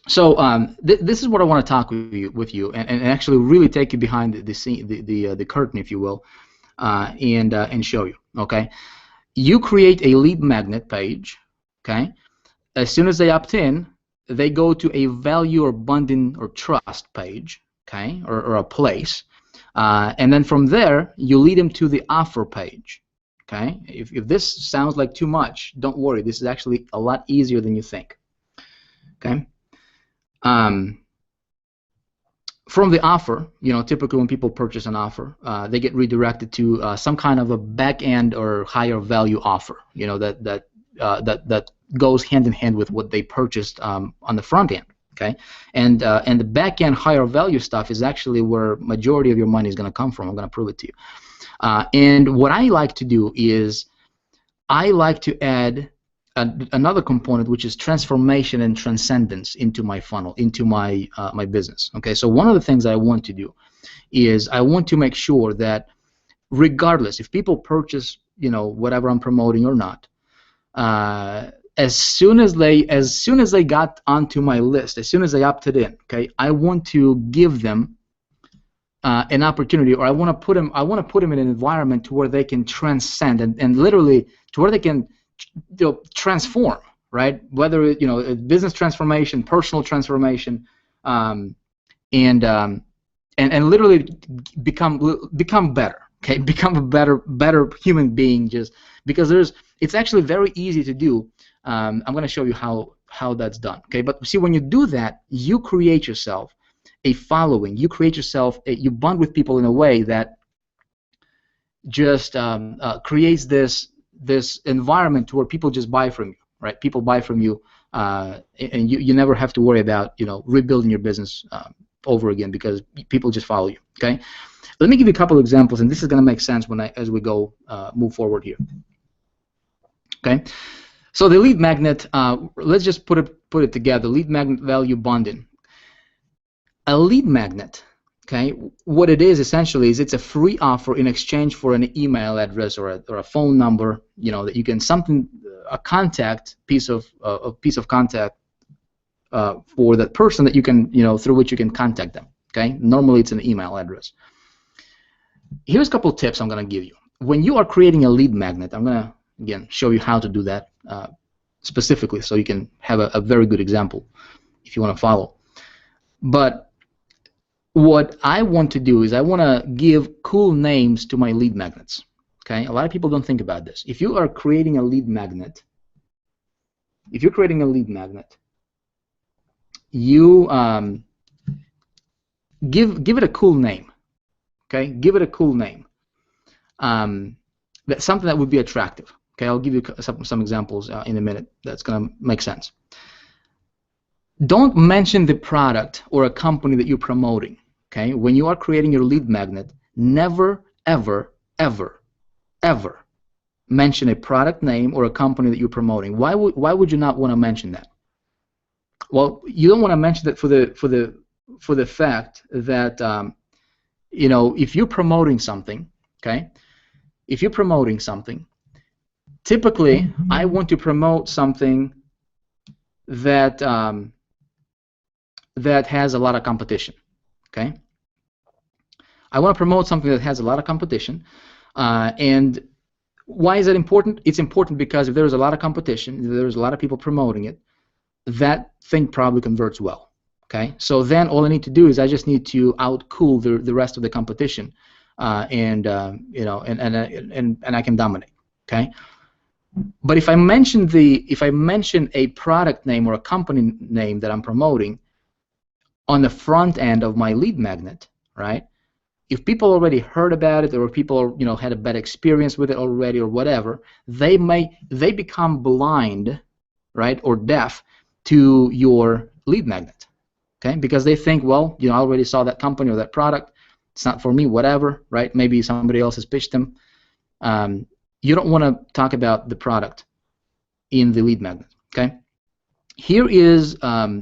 So this is what I want to talk with you, and actually really take you behind the scene, the curtain, if you will, and show you. Okay. You create a lead magnet page, okay? As soon as they opt in, they go to a value or bundling or trust page, okay, or a place, and then from there you lead them to the offer page, okay? If this sounds like too much, don't worry. This is actually a lot easier than you think, okay? From the offer, you know, typically when people purchase an offer, they get redirected to some kind of a back-end or higher value offer, you know, that goes hand in hand with what they purchased on the front end, okay? And the back-end higher value stuff is actually where majority of your money is going to come from. I'm going to prove it to you. And what I like to do is I like to add another component, which is transformation and transcendence into my funnel, into my my business. Okay, so one of the things I want to do is I want to make sure that regardless if people purchase, you know, whatever I'm promoting or not, as soon as they got onto my list, as soon as they opted in, okay, I want to give them an opportunity, or I want to put them in an environment to where they can transcend and literally to where they can, you know, transform, right? Whether, you know, business transformation, personal transformation, and literally become better. Okay, become a better human being. Just because it's actually very easy to do. I'm going to show you how that's done. Okay, but see, when you do that, you create yourself a following. You create yourself. You bond with people in a way that just creates this this environment where people just buy from you, right? People buy from you, and you never have to worry about rebuilding your business over again, because people just follow you. Okay, let me give you a couple of examples, and this is going to make sense as we go move forward here. Okay, so the lead magnet, let's just put it together. Lead magnet value bonding. A lead magnet, okay, what it is essentially is it's a free offer in exchange for an email address or a phone number, that you can a contact piece of contact for that person that you can through which you can contact them. Okay, normally it's an email address. Here's a couple of tips I'm going to give you. When you are creating a lead magnet, I'm going to again show you how to do that specifically, so you can have a very good example if you want to follow. But what I want to do is I want to give cool names to my lead magnets. Okay, a lot of people don't think about this. If you are creating a lead magnet, you give it a cool name. Okay, give it a cool name. That's something that would be attractive. Okay, I'll give you some examples in a minute. That's gonna make sense. Don't mention the product or a company that you're promoting. Okay, when you are creating your lead magnet, never, ever, ever, ever mention a product name or a company that you're promoting. Why would you not want to mention that? Well, you don't want to mention that for the fact that if you're promoting something, okay, typically I want to promote something that that has a lot of competition. Okay, I want to promote something that has a lot of competition, and why is that important? It's important because if there's a lot of competition, if there's a lot of people promoting it, that thing probably converts well. Okay, so then all I need to do is I just need to outcool the rest of the competition, and I can dominate. Okay, but if I mention a product name or a company name that I'm promoting on the front end of my lead magnet, right? If people already heard about it, or people had a bad experience with it already, or whatever, they become blind, right, or deaf to your lead magnet. Okay, because they think, well, I already saw that company or that product. It's not for me, whatever, right? Maybe somebody else has pitched them. You don't want to talk about the product in the lead magnet. Okay, here is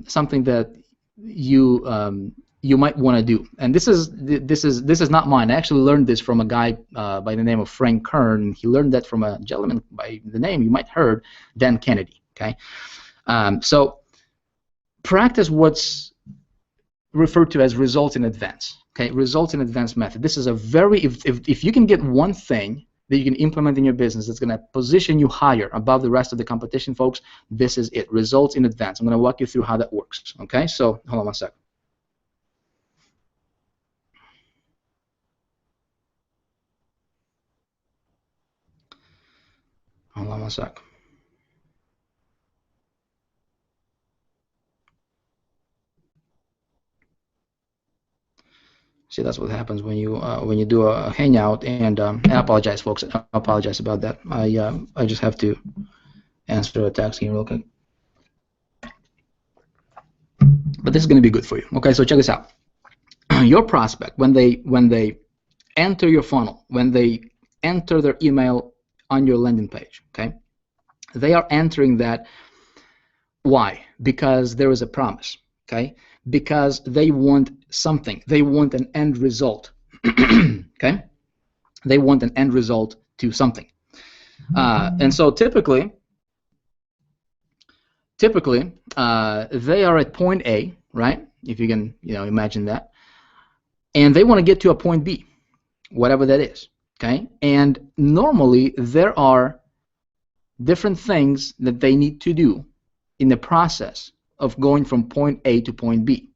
something that you might want to do, and this is not mine. I actually learned this from a guy by the name of Frank Kern. He learned that from a gentleman by the name you might heard, Dan Kennedy. Okay, so practice what's referred to as results in advance. Okay, results in advance method. This is a very if you can get one thing that you can implement in your business that's going to position you higher above the rest of the competition, folks, this is it. Results in advance. I'm going to walk you through how that works. Okay, so hold on one second. Hold on one sec. See, that's what happens when you do a hangout. And I apologize, folks. I apologize about that. I just have to answer a text here real quick. But this is going to be good for you. Okay, so check this out. Your prospect, when they enter your funnel, when they enter their email on your landing page, okay, they are entering that. Why? Because there is a promise. Okay, because they want something. They want an end result. Okay, they want an end result to something. And so typically they are at point A, right? If you can, imagine that, and they want to get to a point B, whatever that is. Okay, and normally there are different things that they need to do in the process of going from point A to point B.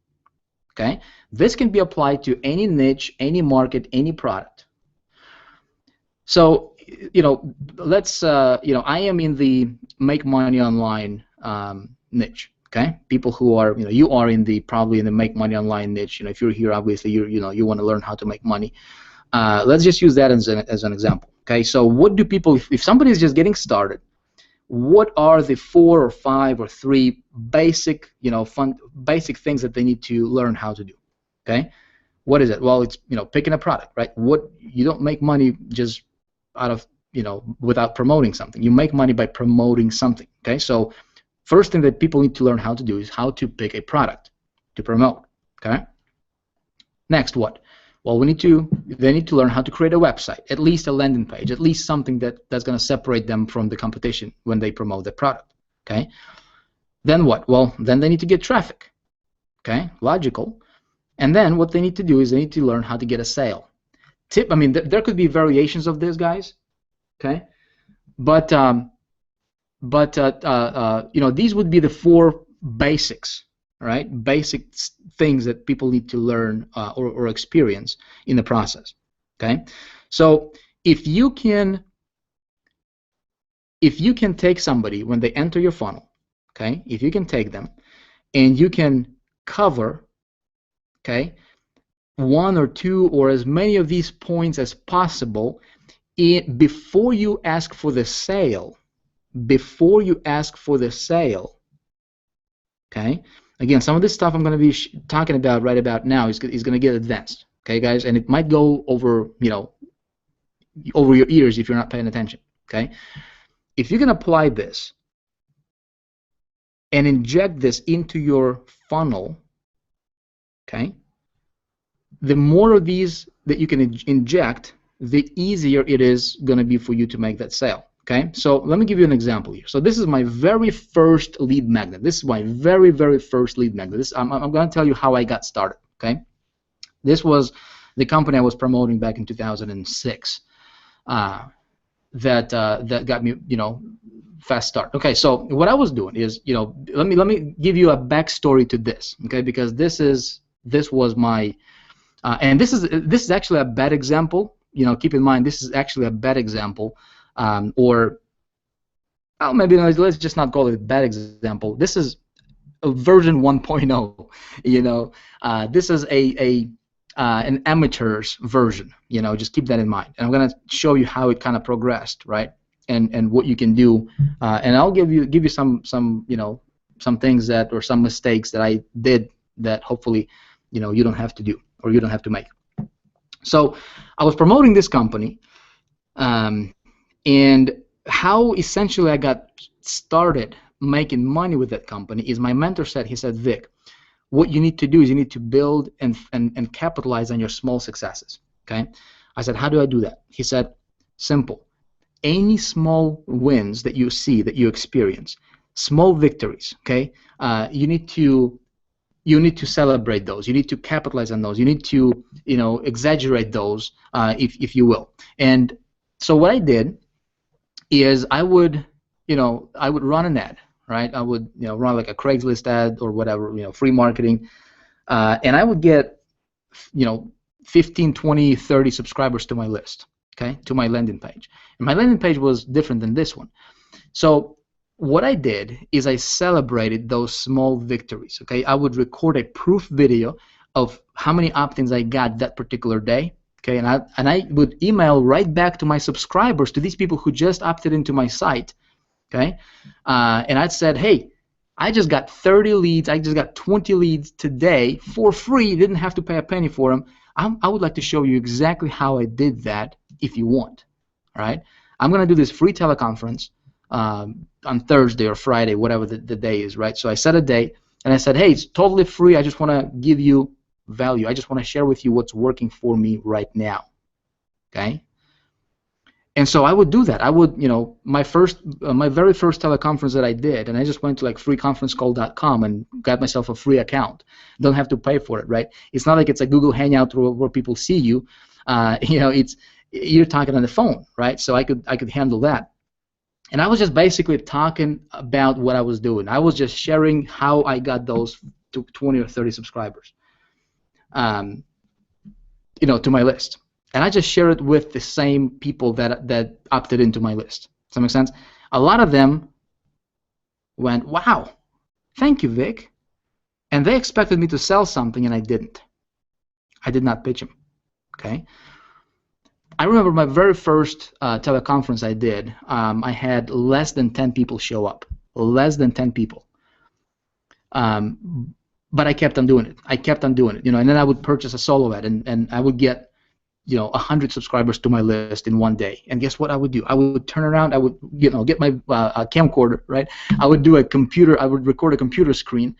Okay, this can be applied to any niche, any market, any product. So, let's I am in the make money online niche. Okay, people who are you are probably in the make money online niche. If you're here, obviously you want to learn how to make money. Let's just use that as an example. Okay, so what do people, if somebody is just getting started, what are the 4 or 5 or 3 basic, basic things that they need to learn how to do? Okay, what is it? Well, it's picking a product, right? What you don't make money just out of without promoting something. You make money by promoting something. Okay, so first thing that people need to learn how to do is how to pick a product to promote. Okay. Next, what? Well, they need to learn how to create a website, at least a landing page, at least something that's going to separate them from the competition when they promote the product. Okay. Then what? Well, then they need to get traffic. Okay, logical. And then what they need to do is they need to learn how to get a sale. I mean, there could be variations of this, guys. Okay, but these would be the 4 basics. All right, basic things that people need to learn or experience in the process. Okay, so if you can take somebody when they enter your funnel, okay, if you can take them and you can cover, okay, 1 or 2 or as many of these points as possible before you ask for the sale. Before you ask for the sale, okay. Again, some of this stuff I'm going to be talking about right about now is going to get advanced, okay, guys, and it might go over, over your ears if you're not paying attention, okay. If you can apply this and inject this into your funnel, okay, the more of these that you can inject, the easier it is going to be for you to make that sale. Okay, so let me give you an example here. So this is my very first lead magnet. This is my very, very first lead magnet. I'm going to tell you how I got started. Okay, this was the company I was promoting back in 2006. That got me, fast start. Okay, so what I was doing is, let me give you a backstory to this. Okay, because this was my and this is actually a bad example. Keep in mind this is actually a bad example. Or well, maybe let's just not call it a bad example. This is a version 1.0. This is an amateur's version. Just keep that in mind. And I'm gonna show you how it kind of progressed, right? And what you can do. And I'll give you some some things that or some mistakes that I did that hopefully you don't have to do or you don't have to make. So I was promoting this company. And how essentially I got started making money with that company is my mentor said, he said, Vic, what you need to do is you need to build and capitalize on your small successes. Okay? I said, how do I do that? He said, simple. Any small wins that you see, that you experience, small victories, okay? You need to celebrate those. You need to capitalize on those. You need to exaggerate those, if you will. And so what I did is I would run an ad, right? I would run like a Craigslist ad or whatever, free marketing, and I would get 15, 20, 30 subscribers to my list, okay, to my landing page. And my landing page was different than this one. So what I did is I celebrated those small victories, okay? I would record a proof video of how many opt-ins I got that particular day. Okay, and I would email right back to my subscribers, to these people who just opted into my site, okay, and I said, hey, I just got 30 leads, I just got 20 leads today for free, didn't have to pay a penny for them. I would like to show you exactly how I did that if you want, all right? I'm going to do this free teleconference on Thursday or Friday, whatever the day is, right? So I set a date, and I said, hey, it's totally free, I just want to give you value. I just want to share with you what's working for me right now. Okay? And so I would do that. I would, my very first teleconference that I did, and I just went to like freeconferencecall.com and got myself a free account. Don't have to pay for it, right? It's not like it's a Google Hangout where people see you. You're talking on the phone, right? So I could handle that. And I was just basically talking about what I was doing. I was just sharing how I got those 20 or 30 subscribers. To my list, and I just share it with the same people that opted into my list. Does that make sense? A lot of them went, wow, thank you, Vic, and they expected me to sell something, and I didn't. I did not pitch them. Okay. I remember my very first teleconference I did. I had less than 10 people show up. Less than 10 people. But I kept on doing it. I kept on doing it, you know, and then I would purchase a solo ad, and I would get, you know, 100 subscribers to my list in one day. And guess what I would do? I would turn around, I would, you know, get my camcorder, right? I would do a computer, I would record a computer screen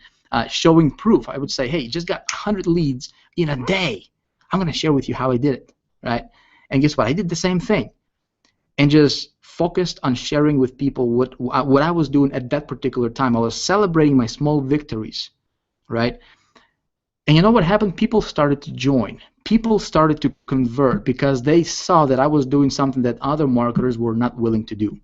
showing proof. I would say, hey, you just got 100 leads in a day. I'm going to share with you how I did it, right? And guess what? I did the same thing, and just focused on sharing with people what I was doing at that particular time. I was celebrating my small victories, right? And you know what happened? People started to join. People started to convert because they saw that I was doing something that other marketers were not willing to do.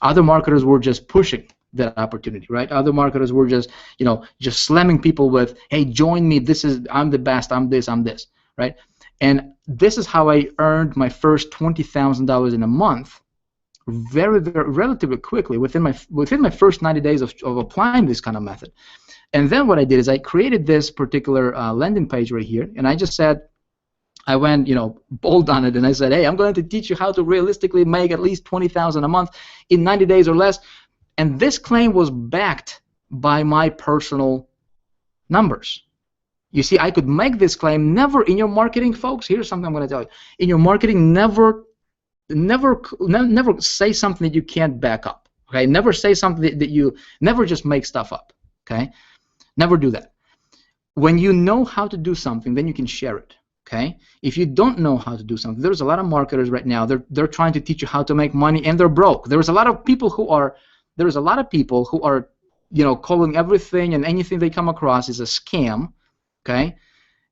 Other marketers were just pushing that opportunity, right? Other marketers were just, you know, just slamming people with, hey, join me. I'm the best. I'm this. Right? And this is how I earned my first $20,000 in a month, very, very relatively quickly, within my first 90 days of applying this kind of method. And then what I did is I created this particular landing page right here, and I just said, I went, you know, bold on it, and I said, hey, I'm going to teach you how to realistically make at least $20,000 a month in 90 days or less. And this claim was backed by my personal numbers. You see, I could make this claim. Never in your marketing, folks, here's something I'm going to tell you. In your marketing, never say something that you can't back up. Okay? Never say something that you, never just make stuff up. Okay? Never do that. When you know how to do something, then you can share it. Okay? If you don't know how to do something, there's a lot of marketers right now. They're trying to teach you how to make money, and they're broke. There's a lot of people who are, you know, calling everything and anything they come across is a scam. Okay?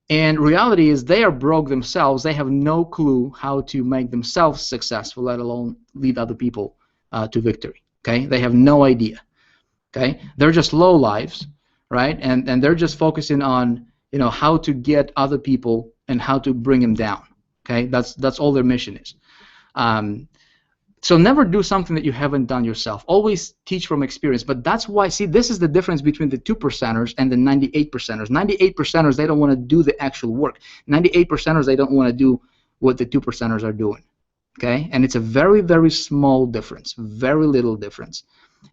And reality is they are broke themselves. They have no clue how to make themselves successful, let alone lead other people to victory. Okay? They have no idea. Okay? They're just low lives, right? And they're just focusing on, you know, how to get other people and how to bring them down. Okay? That's all their mission is. So never do something that you haven't done yourself. Always teach from experience. But that's why, see, this is the difference between the 2%ers and the 98%ers. 98%ers, they don't want to do the actual work. 98%ers, they don't want to do what the 2%ers are doing. Okay? And it's a very, very small difference, very little difference.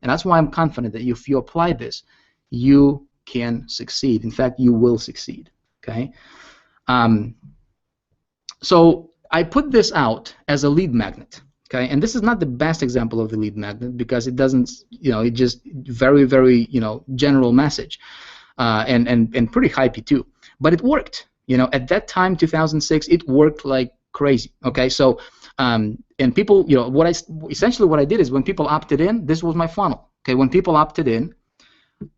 And that's why I'm confident that if you apply this, you can succeed. In fact, you will succeed. Okay? So I put this out as a lead magnet. Okay, and this is not the best example of the lead magnet because it doesn't, you know, it just very, very, you know, general message, and pretty hypey too. But it worked, you know, at that time, 2006, it worked like crazy. Okay, so and people, you know, essentially what I did is when people opted in, this was my funnel. Okay, when people opted in,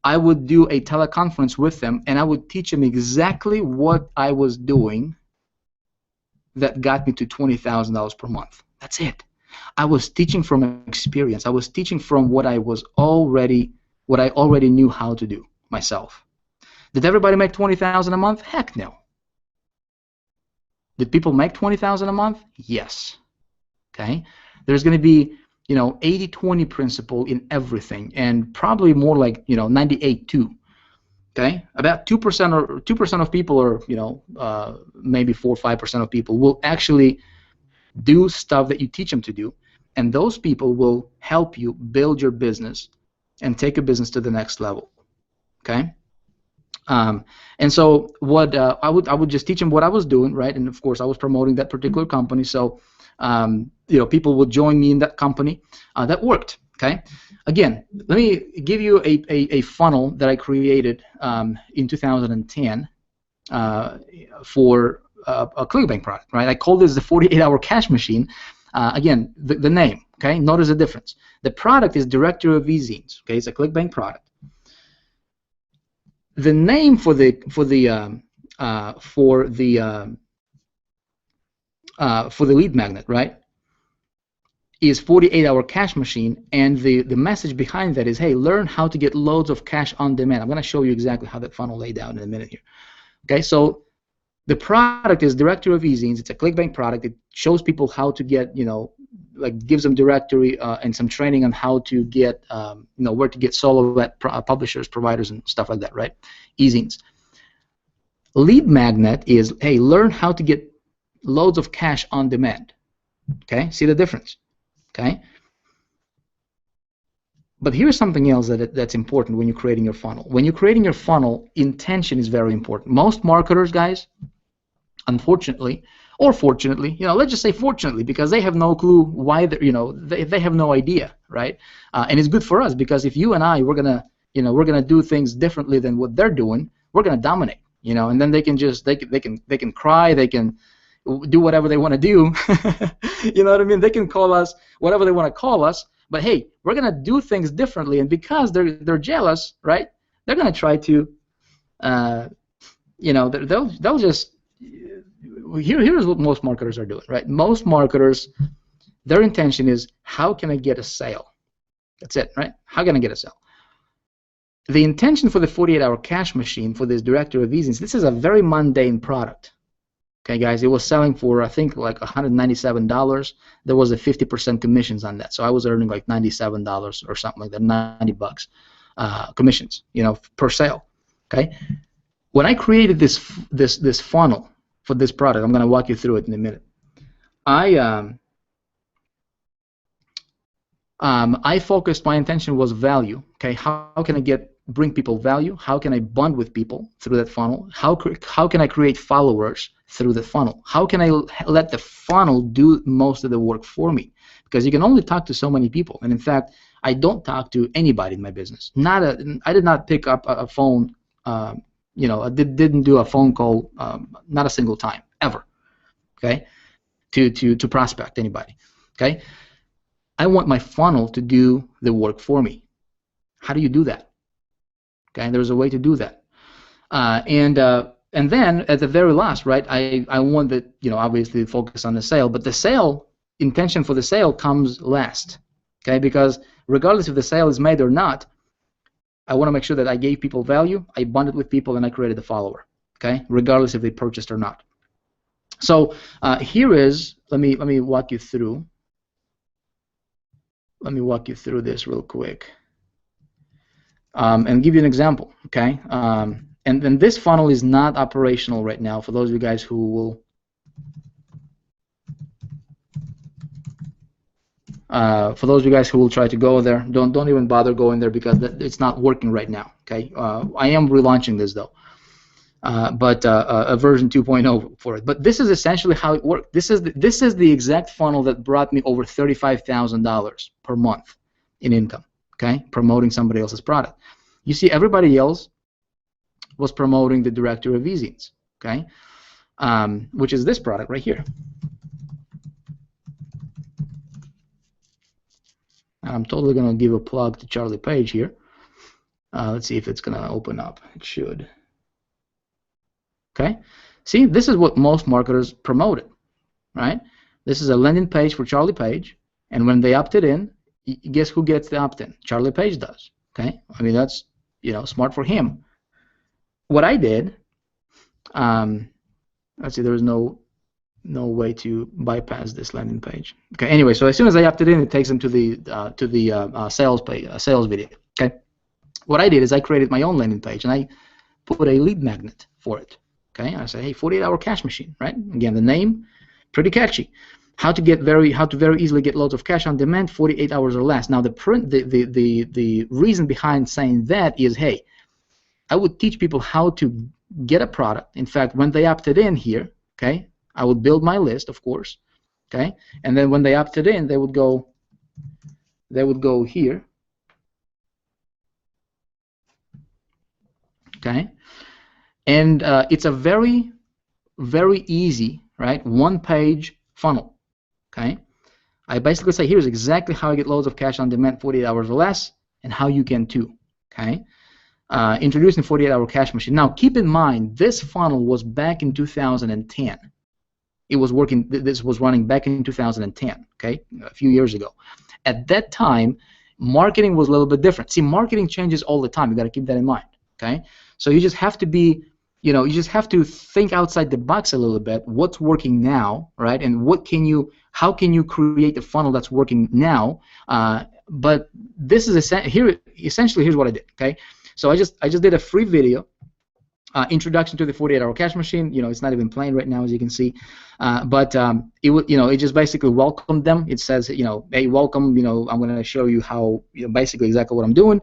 I would do a teleconference with them, and I would teach them exactly what I was doing that got me to $20,000 per month. That's it. I was teaching from experience. I was teaching from what I already knew how to do myself. Did everybody make $20,000 a month? Heck no. Did people make $20,000 a month? Yes. Okay. There's going to be, you know, 80-20 principle in everything, and probably more like, you know, 98-2. Okay. About 2% of people, or, you know, maybe 4 or 5% of people will actually do stuff that you teach them to do, and those people will help you build your business and take a business to the next level. Okay, and so what I would just teach them what I was doing, right? And of course I was promoting that particular company, so you know, people would join me in that company. That worked. Okay, again, let me give you a funnel that I created in 2010 for a ClickBank product, right? I call this the 48-hour cash machine. Again, the name, okay? Notice the difference. The product is Directory of E-Zines, okay? It's a ClickBank product. The name for the lead magnet, right, is 48-hour cash machine, and the message behind that is, hey, learn how to get loads of cash on demand. I'm going to show you exactly how that funnel laid out in a minute here. Okay, so the product is Directory of E-Zines. It's a ClickBank product. It shows people how to get, you know, like gives them directory and some training on how to get, you know, where to get solo at publishers, providers, and stuff like that, right? E-Zines. Lead magnet is, hey, learn how to get loads of cash on demand. Okay, see the difference. Okay. But here's something else that's important when you're creating your funnel. When you're creating your funnel, intention is very important. Most marketers, guys, unfortunately, or fortunately, let's just say fortunately, because they have no clue why they have no idea, right? And it's good for us, because if you and I we're gonna do things differently than what they're doing, we're gonna dominate, and then they can cry, they can do whatever they want to do. You know what I mean? They can call us whatever they want to call us, but hey, we're gonna do things differently, and because they're jealous, right? They're gonna try to, they'll just. Here's what most marketers are doing, right? Most marketers, their intention is, how can I get a sale? That's it, right? How can I get a sale? The intention for the 48-hour cash machine for this directory of easings, this is a very mundane product. Okay, guys, it was selling for, I think, like $197. There was a 50% commissions on that, so I was earning like $97 or something like that, $90 commissions, per sale. Okay, when I created this funnel for this product, I'm going to walk you through it in a minute. I focused. My intention was value. Okay, how can I bring people value? How can I bond with people through that funnel? How can I create followers through the funnel? How can I let the funnel do most of the work for me? Because you can only talk to so many people, and in fact, I don't talk to anybody in my business. I did not pick up a phone. I didn't do a phone call, not a single time ever. Okay, to prospect anybody. Okay, I want my funnel to do the work for me. How do you do that? Okay, there's a way to do that. And then at the very last, right, I want that, obviously focus on the sale, but the sale intention for the sale comes last. Okay, because regardless if the sale is made or not, I want to make sure that I gave people value, I bonded with people, and I created a follower. Okay, regardless if they purchased or not. So here is, let me walk you through. Let me walk you through this real quick and give you an example. Okay, and then this funnel is not operational right now for those of you guys who will. For those of you guys who will try to go there, don't even bother going there because it's not working right now. Okay, I am relaunching this though, but a version 2.0 for it. But this is essentially how it works. This is the exact funnel that brought me over $35,000 per month in income. Okay, promoting somebody else's product. You see, everybody else was promoting the directory of easings. Okay, which is this product right here. I'm totally going to give a plug to Charlie Page here. Let's see if it's going to open up. It should. Okay. See, this is what most marketers promoted, right? This is a landing page for Charlie Page, and when they opted in, guess who gets the opt-in? Charlie Page does. Okay. I mean, that's, smart for him. What I did, let's see, there was no way to bypass this landing page. Okay. Anyway, so as soon as I opted in, it takes them to the sales page, sales video. Okay. What I did is I created my own landing page and I put a lead magnet for it. Okay. And I said, hey, 48-hour cash machine, right? Again, the name, pretty catchy. How to very easily get loads of cash on demand, 48 hours or less. Now the reason behind saying that is, hey, I would teach people how to get a product. In fact, when they opted in here, okay, I would build my list, of course, okay, and then when they opted in, they would go here, okay, and it's a very, very easy, right, one-page funnel, okay. I basically say here's exactly how I get loads of cash on demand, 48 hours or less, and how you can too, okay. Introducing 48-hour cash machine. Now, keep in mind, this funnel was back in 2010. It was working. This was running back in 2010. Okay, a few years ago. At that time, marketing was a little bit different. See, marketing changes all the time. You got to keep that in mind. Okay, so you just have to be, you just have to think outside the box a little bit. What's working now, right? And how can you create a funnel that's working now? But this is essentially here's what I did. Okay. So I just did a free video introduction to the 48-hour cash machine. It's not even playing right now, as you can see, but it would, it just basically welcomed them. It says, hey, welcome. I'm going to show you how, basically exactly what I'm doing.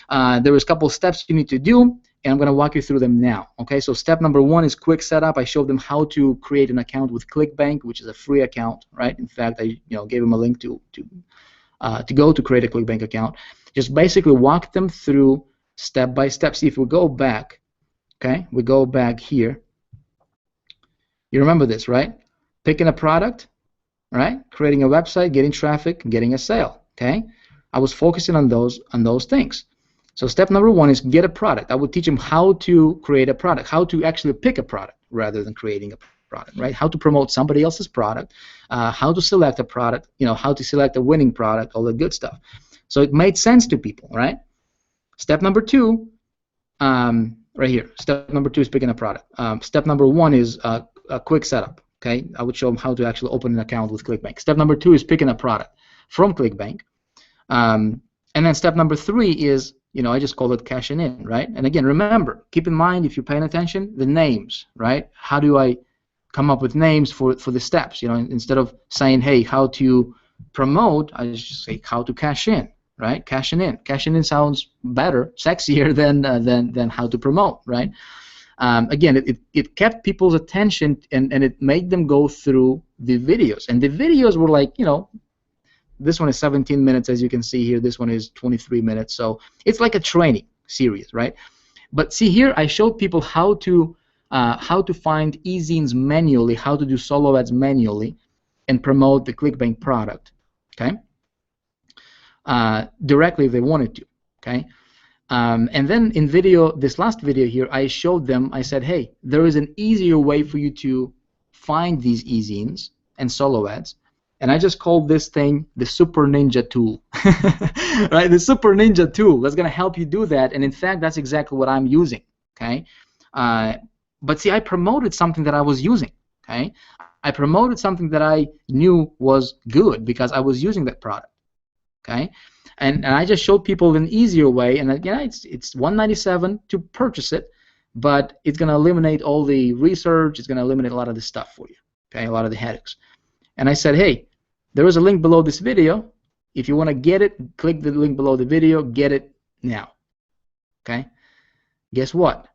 There was a couple of steps you need to do, and I'm going to walk you through them now. Okay, so step number 1 is quick setup. I showed them how to create an account with ClickBank, which is a free account, right? In fact, I gave them a link to go to create a ClickBank account. Just basically walk them through step by step. See, if we go back. Okay, we go back here. You remember this, right? Picking a product, right? Creating a website, getting traffic, getting a sale. Okay, I was focusing on those things. So step number 1 is get a product. I would teach them how to create a product, how to actually pick a product rather than creating a product, right? How to promote somebody else's product, how to select a product, how to select a winning product, all the good stuff. So it made sense to people, right? Step number 2. Right here. Step number 2 is picking a product. Step number 1 is a quick setup. Okay, I would show them how to actually open an account with ClickBank. Step number 2 is picking a product from ClickBank, and then step number 3 is, I just call it cashing in, right? And again, remember, keep in mind, if you're paying attention, the names, right? How do I come up with names for the steps? Instead of saying, hey, how to promote, I just say how to cash in. Right, cashing in. Cashing in sounds better, sexier than how to promote. Right. Again, it kept people's attention, and it made them go through the videos. And the videos were like, this one is 17 minutes, as you can see here. This one is 23 minutes. So it's like a training series, right? But see here, I showed people how to find e-zines manually, how to do solo ads manually, and promote the ClickBank product. Okay. Directly if they wanted to, okay? And then in this last video here, I showed them, I said, hey, there is an easier way for you to find these e-zines and solo ads, and I just called this thing the Super Ninja tool. Right, the Super Ninja tool that's going to help you do that, and in fact, that's exactly what I'm using, okay? But see, I promoted something that I was using, okay? I promoted something that I knew was good because I was using that product. Okay, and I just showed people an easier way, and again, it's $197 to purchase it, but it's going to eliminate all the research. It's going to eliminate a lot of the stuff for you. Okay, a lot of the headaches. And I said, hey, there is a link below this video. If you want to get it, click the link below the video. Get it now. Okay. Guess what?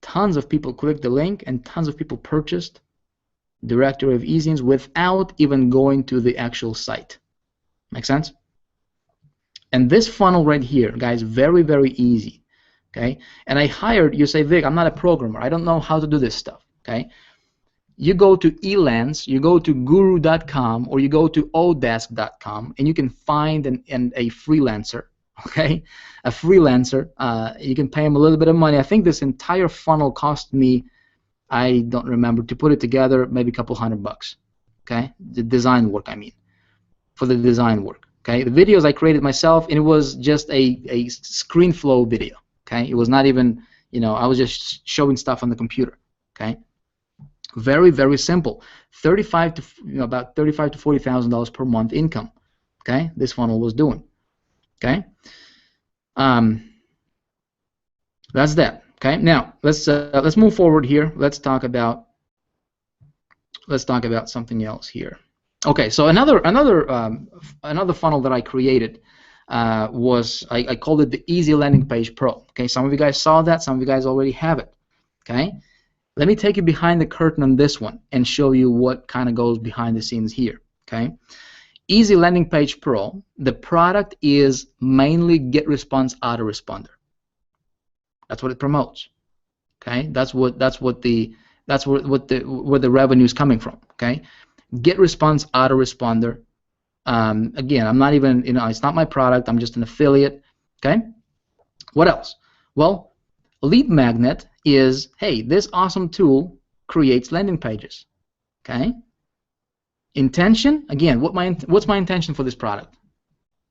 Tons of people clicked the link, and tons of people purchased directory of e-zines without even going to the actual site. Make sense? And this funnel right here, guys, very, very easy, okay? And I hired, you say, Vic, I'm not a programmer. I don't know how to do this stuff, okay? You go to Elance, you go to guru.com, or you go to odesk.com, and you can find a freelancer, okay? A freelancer. You can pay him a little bit of money. I think this entire funnel cost me, I don't remember, to put it together, maybe a couple $100, okay? The design work, I mean, for the design work. Okay, the videos I created myself, and it was just a screen flow video. Okay, it was not even, I was just showing stuff on the computer. Okay, very, very simple. About $35,000 to $40,000 per month income. Okay, this funnel was doing. Okay, that's that. Okay, now let's move forward here. Let's talk about something else here. Okay, so another funnel that I created was I called it the Easy Landing Page Pro. Okay, some of you guys saw that, some of you guys already have it. Okay, let me take you behind the curtain on this one and show you what kind of goes behind the scenes here. Okay, Easy Landing Page Pro. The product is mainly GetResponse autoresponder. That's what it promotes. Okay, where the revenue is coming from. Okay. GetResponse autoresponder. Again, I'm not even, it's not my product. I'm just an affiliate. Okay. What else? Well, Lead Magnet is, hey, this awesome tool creates landing pages. Okay. Intention. Again, what's my intention for this product?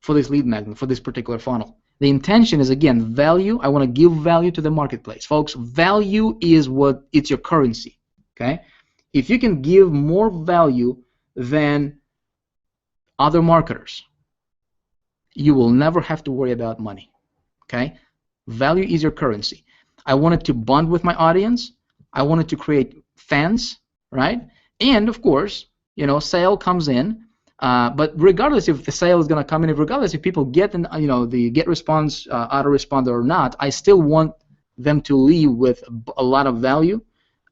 For this Lead Magnet, for this particular funnel. The intention is, again, value. I want to give value to the marketplace, folks. Value is it's your currency. Okay. If you can give more value than other marketers, you will never have to worry about money. Okay? Value is your currency. I wanted to bond with my audience. I wanted to create fans, right? And of course, you know, sale comes in. But regardless if the sale is going to come in, regardless if people get the get response autoresponder or not, I still want them to leave with a lot of value.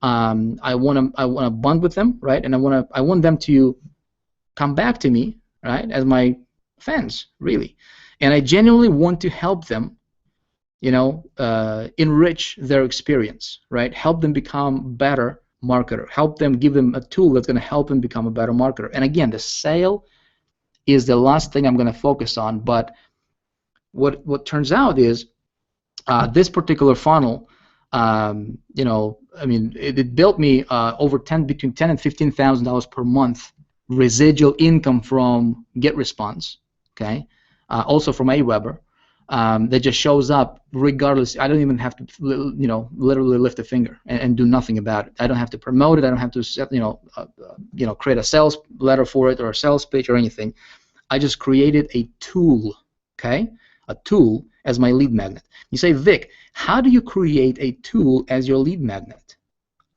I want to bond with them, right? And I want them to come back to me, right, as my fans, really. And I genuinely want to help them, you know, enrich their experience, right? Help them become better marketer. Help them, give them a tool that's going to help them become a better marketer. And again, the sale is the last thing I'm going to focus on. But what turns out is this particular funnel, you know, I mean, it built me between $10,000 and $15,000 per month residual income from GetResponse. Okay, also from Aweber. That just shows up regardless. I don't even have to, you know, literally lift a finger and do nothing about it. I don't have to promote it. I don't have to, you know, create a sales letter for it or a sales pitch or anything. I just created a tool, okay, a tool as my lead magnet. You say, Vic, how do you create a tool as your lead magnet?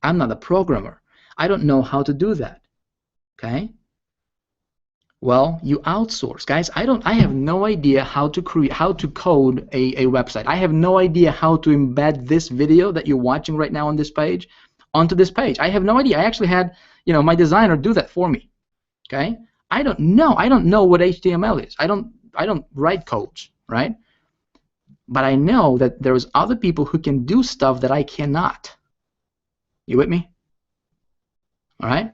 I'm not a programmer. I don't know how to do that, okay? Well, you outsource, guys. I have no idea how to code a website. I have no idea how to embed this video that you're watching right now on this page onto this page. I have no idea. I actually had, you know, my designer do that for me. Okay? I don't know what HTML is. I don't write codes, right? But I know that there's other people who can do stuff that I cannot. You with me? All right?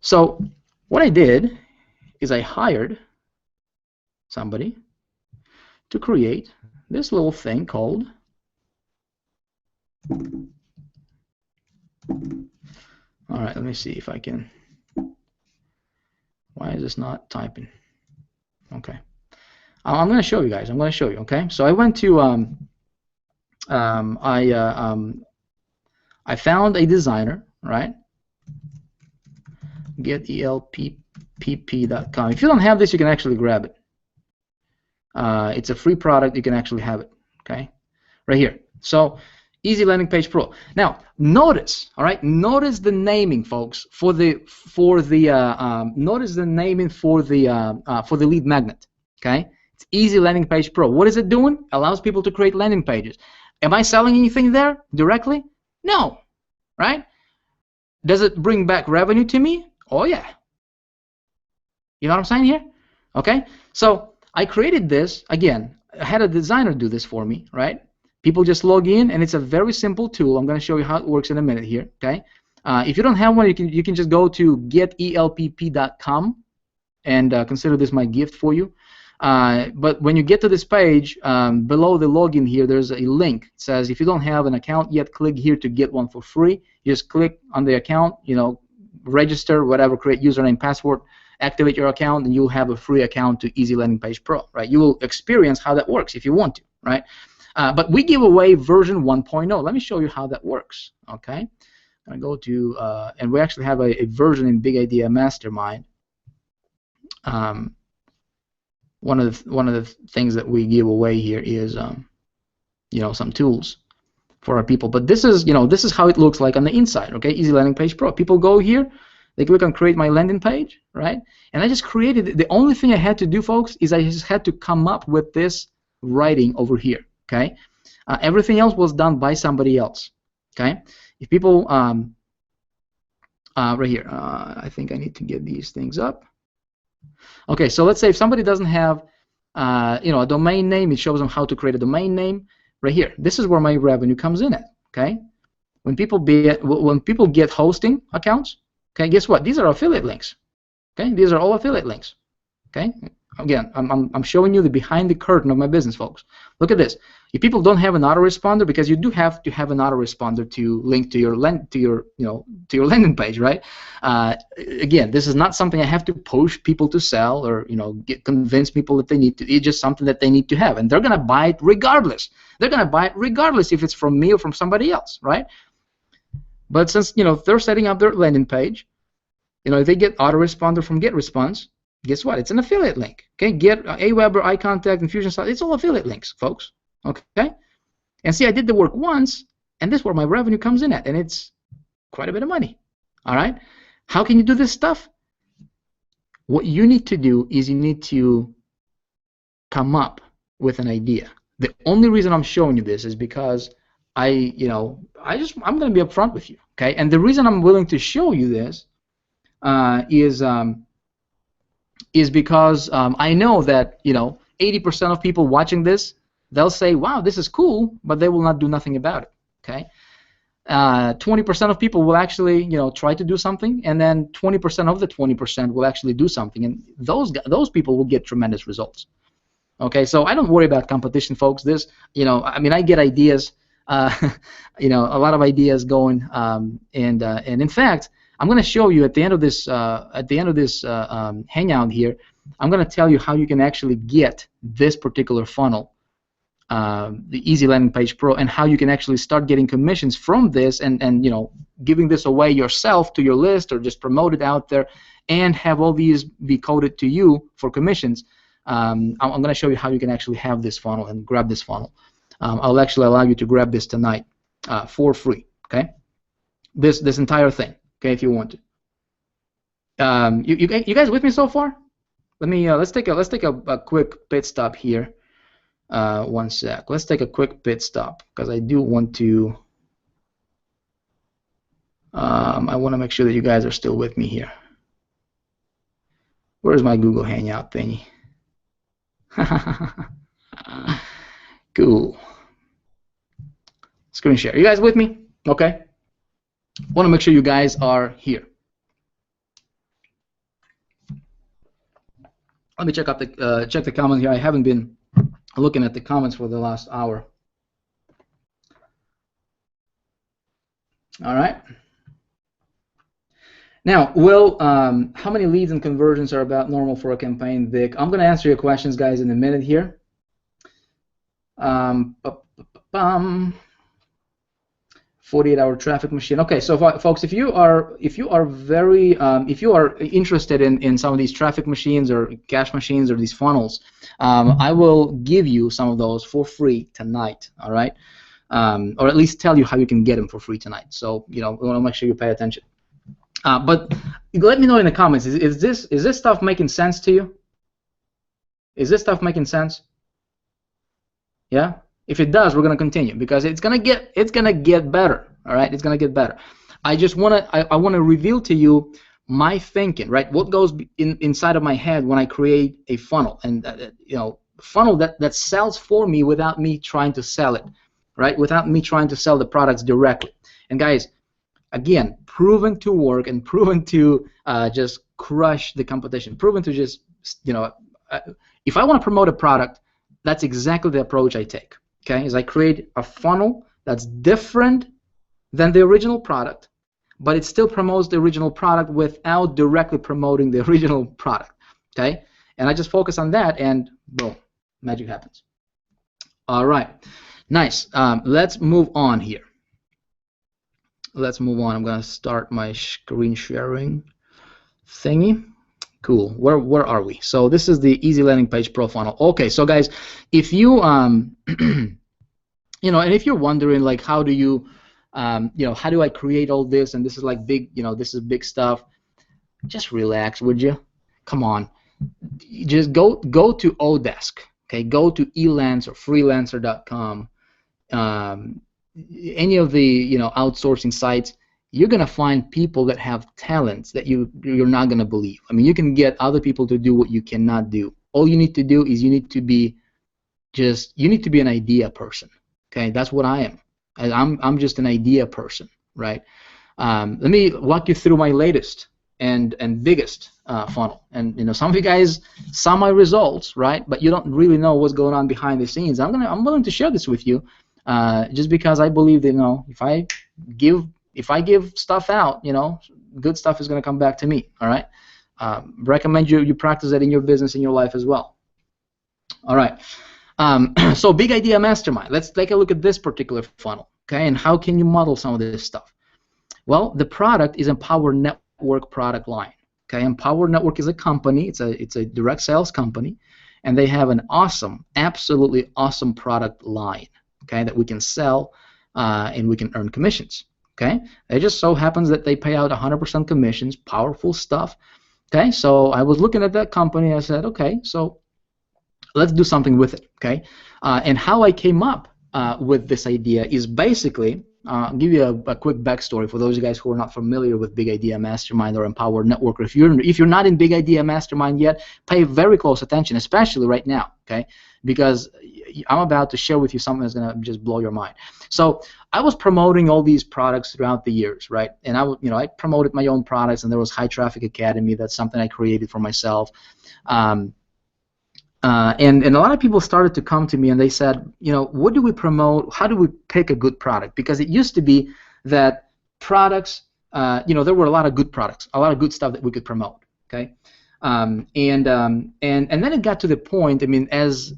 So what I did is I hired somebody to create this little thing called all right, let me see if I can. Why is this not typing? Okay, I'm going to show you guys. I'm going to show you. Okay, so I went to I found a designer, right? GetELPP.com. If you don't have this, you can actually grab it. It's a free product. You can actually have it. Okay, right here. So Easy Landing Page Pro. Now notice, all right. Notice the naming, folks, for the notice the naming for the lead magnet. Okay, it's Easy Landing Page Pro. What is it doing? Allows people to create landing pages. Am I selling anything there directly? No, right? Does it bring back revenue to me? Oh yeah. You know what I'm saying here? Okay, so I created this. Again, I had a designer do this for me, right? People just log in, and it's a very simple tool. I'm going to show you how it works in a minute here. Okay, if you don't have one, you can just go to getelpp.com and consider this my gift for you. But when you get to this page, below the login here, there's a link. It says if you don't have an account yet, click here to get one for free. You just click on the account, you know, register, whatever, create username, password, activate your account, and you'll have a free account to Easy Landing Page Pro, right? You will experience how that works if you want to, right? But we give away version 1.0. Let me show you how that works, okay? I'm going to go to, and we actually have a version in Big Idea Mastermind. One of the things that we give away here is, you know, some tools for our people. But this is, you know, this is how it looks like on the inside, okay? Easy Landing Page Pro. People go here. They click on create my landing page, right? And I just created it. The only thing I had to do, folks, is I just had to come up with this writing over here, okay? Everything else was done by somebody else, okay? If people, right here, I think I need to get these things up. Okay, so let's say if somebody doesn't have, you know, a domain name, it shows them how to create a domain name right here. This is where my revenue comes in at, okay? When people get hosting accounts, okay, guess what? These are affiliate links. Okay, these are all affiliate links. Okay, again, I'm showing you the behind the curtain of my business, folks. Look at this. If people don't have an autoresponder, because you do have to have an autoresponder to link to your landing page, right? Again, this is not something I have to push people to sell or, you know, convince people that they need to. It's just something that they need to have, and they're gonna buy it regardless. They're gonna buy it regardless if it's from me or from somebody else, right? But since, you know, they're setting up their landing page, you know, if they get autoresponder from GetResponse, guess what? It's an affiliate link. Okay, Get Aweber, iContact, Infusionsoft, it's all affiliate links, folks. Okay. And see, I did the work once, and this is where my revenue comes in at, and it's quite a bit of money. All right? How can you do this stuff? What you need to do is you need to come up with an idea. The only reason I'm showing you this is because I'm going to be upfront with you, okay? And the reason I'm willing to show you this is because I know that 80% of people watching this, they'll say, "Wow, this is cool," but they will not do nothing about it, okay? 20% of people will actually try to do something, and then 20% of the 20% will actually do something, and those people will get tremendous results. Okay, so I don't worry about competition, folks. This, I mean, I get ideas, a lot of ideas going, and in fact, I'm going to show you at the end of this hangout here. I'm going to tell you how you can actually get this particular funnel, the Easy Landing Page Pro, and how you can actually start getting commissions from this, and giving this away yourself to your list, or just promote it out there, and have all these be coded to you for commissions. I'm going to show you how you can actually have this funnel and grab this funnel. I'll actually allow you to grab this tonight for free. Okay, this entire thing. Okay, if you want to. You guys with me so far? Let's take a quick pit stop here. One sec. Let's take a quick pit stop because I do want to. I want to make sure that you guys are still with me here. Where's my Google Hangout thingy? Cool. Screen share. You guys with me? Okay. Want to make sure you guys are here. Let me check the comments here. I haven't been looking at the comments for the last hour. All right. Now, how many leads and conversions are about normal for a campaign, Vic? I'm going to answer your questions, guys, in a minute here. 48-hour traffic machine. Okay, so folks, if you are interested in some of these traffic machines or cash machines or these funnels, I will give you some of those for free tonight. All right, or at least tell you how you can get them for free tonight. So we want to make sure you pay attention. But let me know in the comments. Is this stuff making sense to you? Is this stuff making sense? Yeah. If it does, we're gonna continue because it's gonna get better. All right, it's gonna get better. I wanna reveal to you my thinking, right? What goes inside of my head when I create a funnel, and funnel that sells for me without me trying to sell it, right? Without me trying to sell the products directly. And guys, again, proven to work and proven to just crush the competition. Proven to just if I want to promote a product, that's exactly the approach I take. Okay, is I create a funnel that's different than the original product, but it still promotes the original product without directly promoting the original product. Okay, and I just focus on that, and boom, magic happens. All right, nice. Let's move on here. Let's move on. I'm gonna start my screen sharing thingy. Cool. Where are we? So this is the Easy Landing Page Pro funnel. Okay, so guys, if you and if you're wondering like how do you how do I create all this, and this is like big, this is big stuff, just relax, would you? Come on. Just go to Odesk. Okay, go to Elance or freelancer.com. Any of the outsourcing sites. You're gonna find people that have talents that you're not gonna believe. I mean, you can get other people to do what you cannot do. All you need to do is you need to be an idea person. Okay, that's what I am. I'm just an idea person, right? Let me walk you through my latest and biggest funnel. And some of you guys saw my results, right? But you don't really know what's going on behind the scenes. I'm willing to share this with you, just because I believe that if I give stuff out, good stuff is going to come back to me. All right. Recommend you practice that in your business, in your life as well. All right. So Big Idea Mastermind. Let's take a look at this particular funnel. Okay. And how can you model some of this stuff? Well, the product is Empower Network product line. Okay. Empower Network is a company. It's a direct sales company, and they have an awesome, absolutely awesome product line. okay, that we can sell and we can earn commissions. Okay, it just so happens that they pay out 100% commissions, powerful stuff. Okay, so I was looking at that company. I said, okay, so let's do something with it. Okay, and how I came up with this idea is basically, I'll give you a quick backstory for those of you guys who are not familiar with Big Idea Mastermind or Empowered Network. Or if you're not in Big Idea Mastermind yet, pay very close attention, especially right now. Okay, because I'm about to share with you something that's gonna just blow your mind. So I was promoting all these products throughout the years, right? And I promoted my own products, and there was High Traffic Academy. That's something I created for myself. And a lot of people started to come to me and they said, what do we promote? How do we pick a good product? Because it used to be that products, there were a lot of good products, a lot of good stuff that we could promote. Okay, and then it got to the point. I mean, as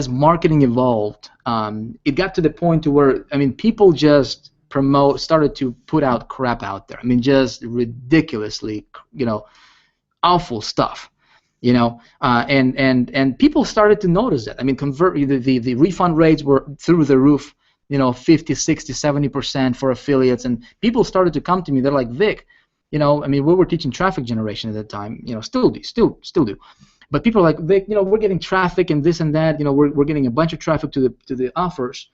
marketing evolved, it got to the point to where, people just started to put out crap out there. I mean, just ridiculously, awful stuff. And people started to notice that. I mean, the refund rates were through the roof, 50, 60, 70% for affiliates, and people started to come to me. They're like, Vic, we were teaching traffic generation at the time, still do. But people are like, Vic, we're getting traffic and this and that, we're getting a bunch of traffic to the offers,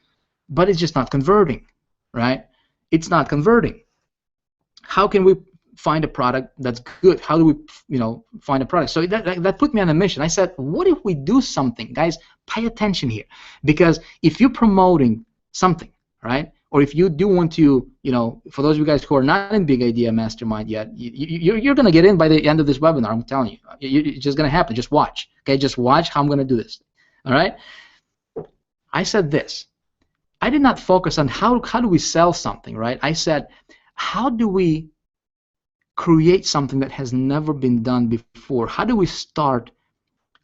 but it's just not converting, right? It's not converting. How can we find a product that's good? How do we, find a product? So that put me on a mission. I said, what if we do something? Guys, pay attention here, because if you're promoting something, right, or if you do want to, for those of you guys who are not in Big Idea Mastermind yet, you're going to get in by the end of this webinar. I'm telling you, it's just going to happen. Just watch. Okay, just watch how I'm going to do this. All right. I said this. I did not focus on how do we sell something, right? I said, how do we create something that has never been done before? How do we start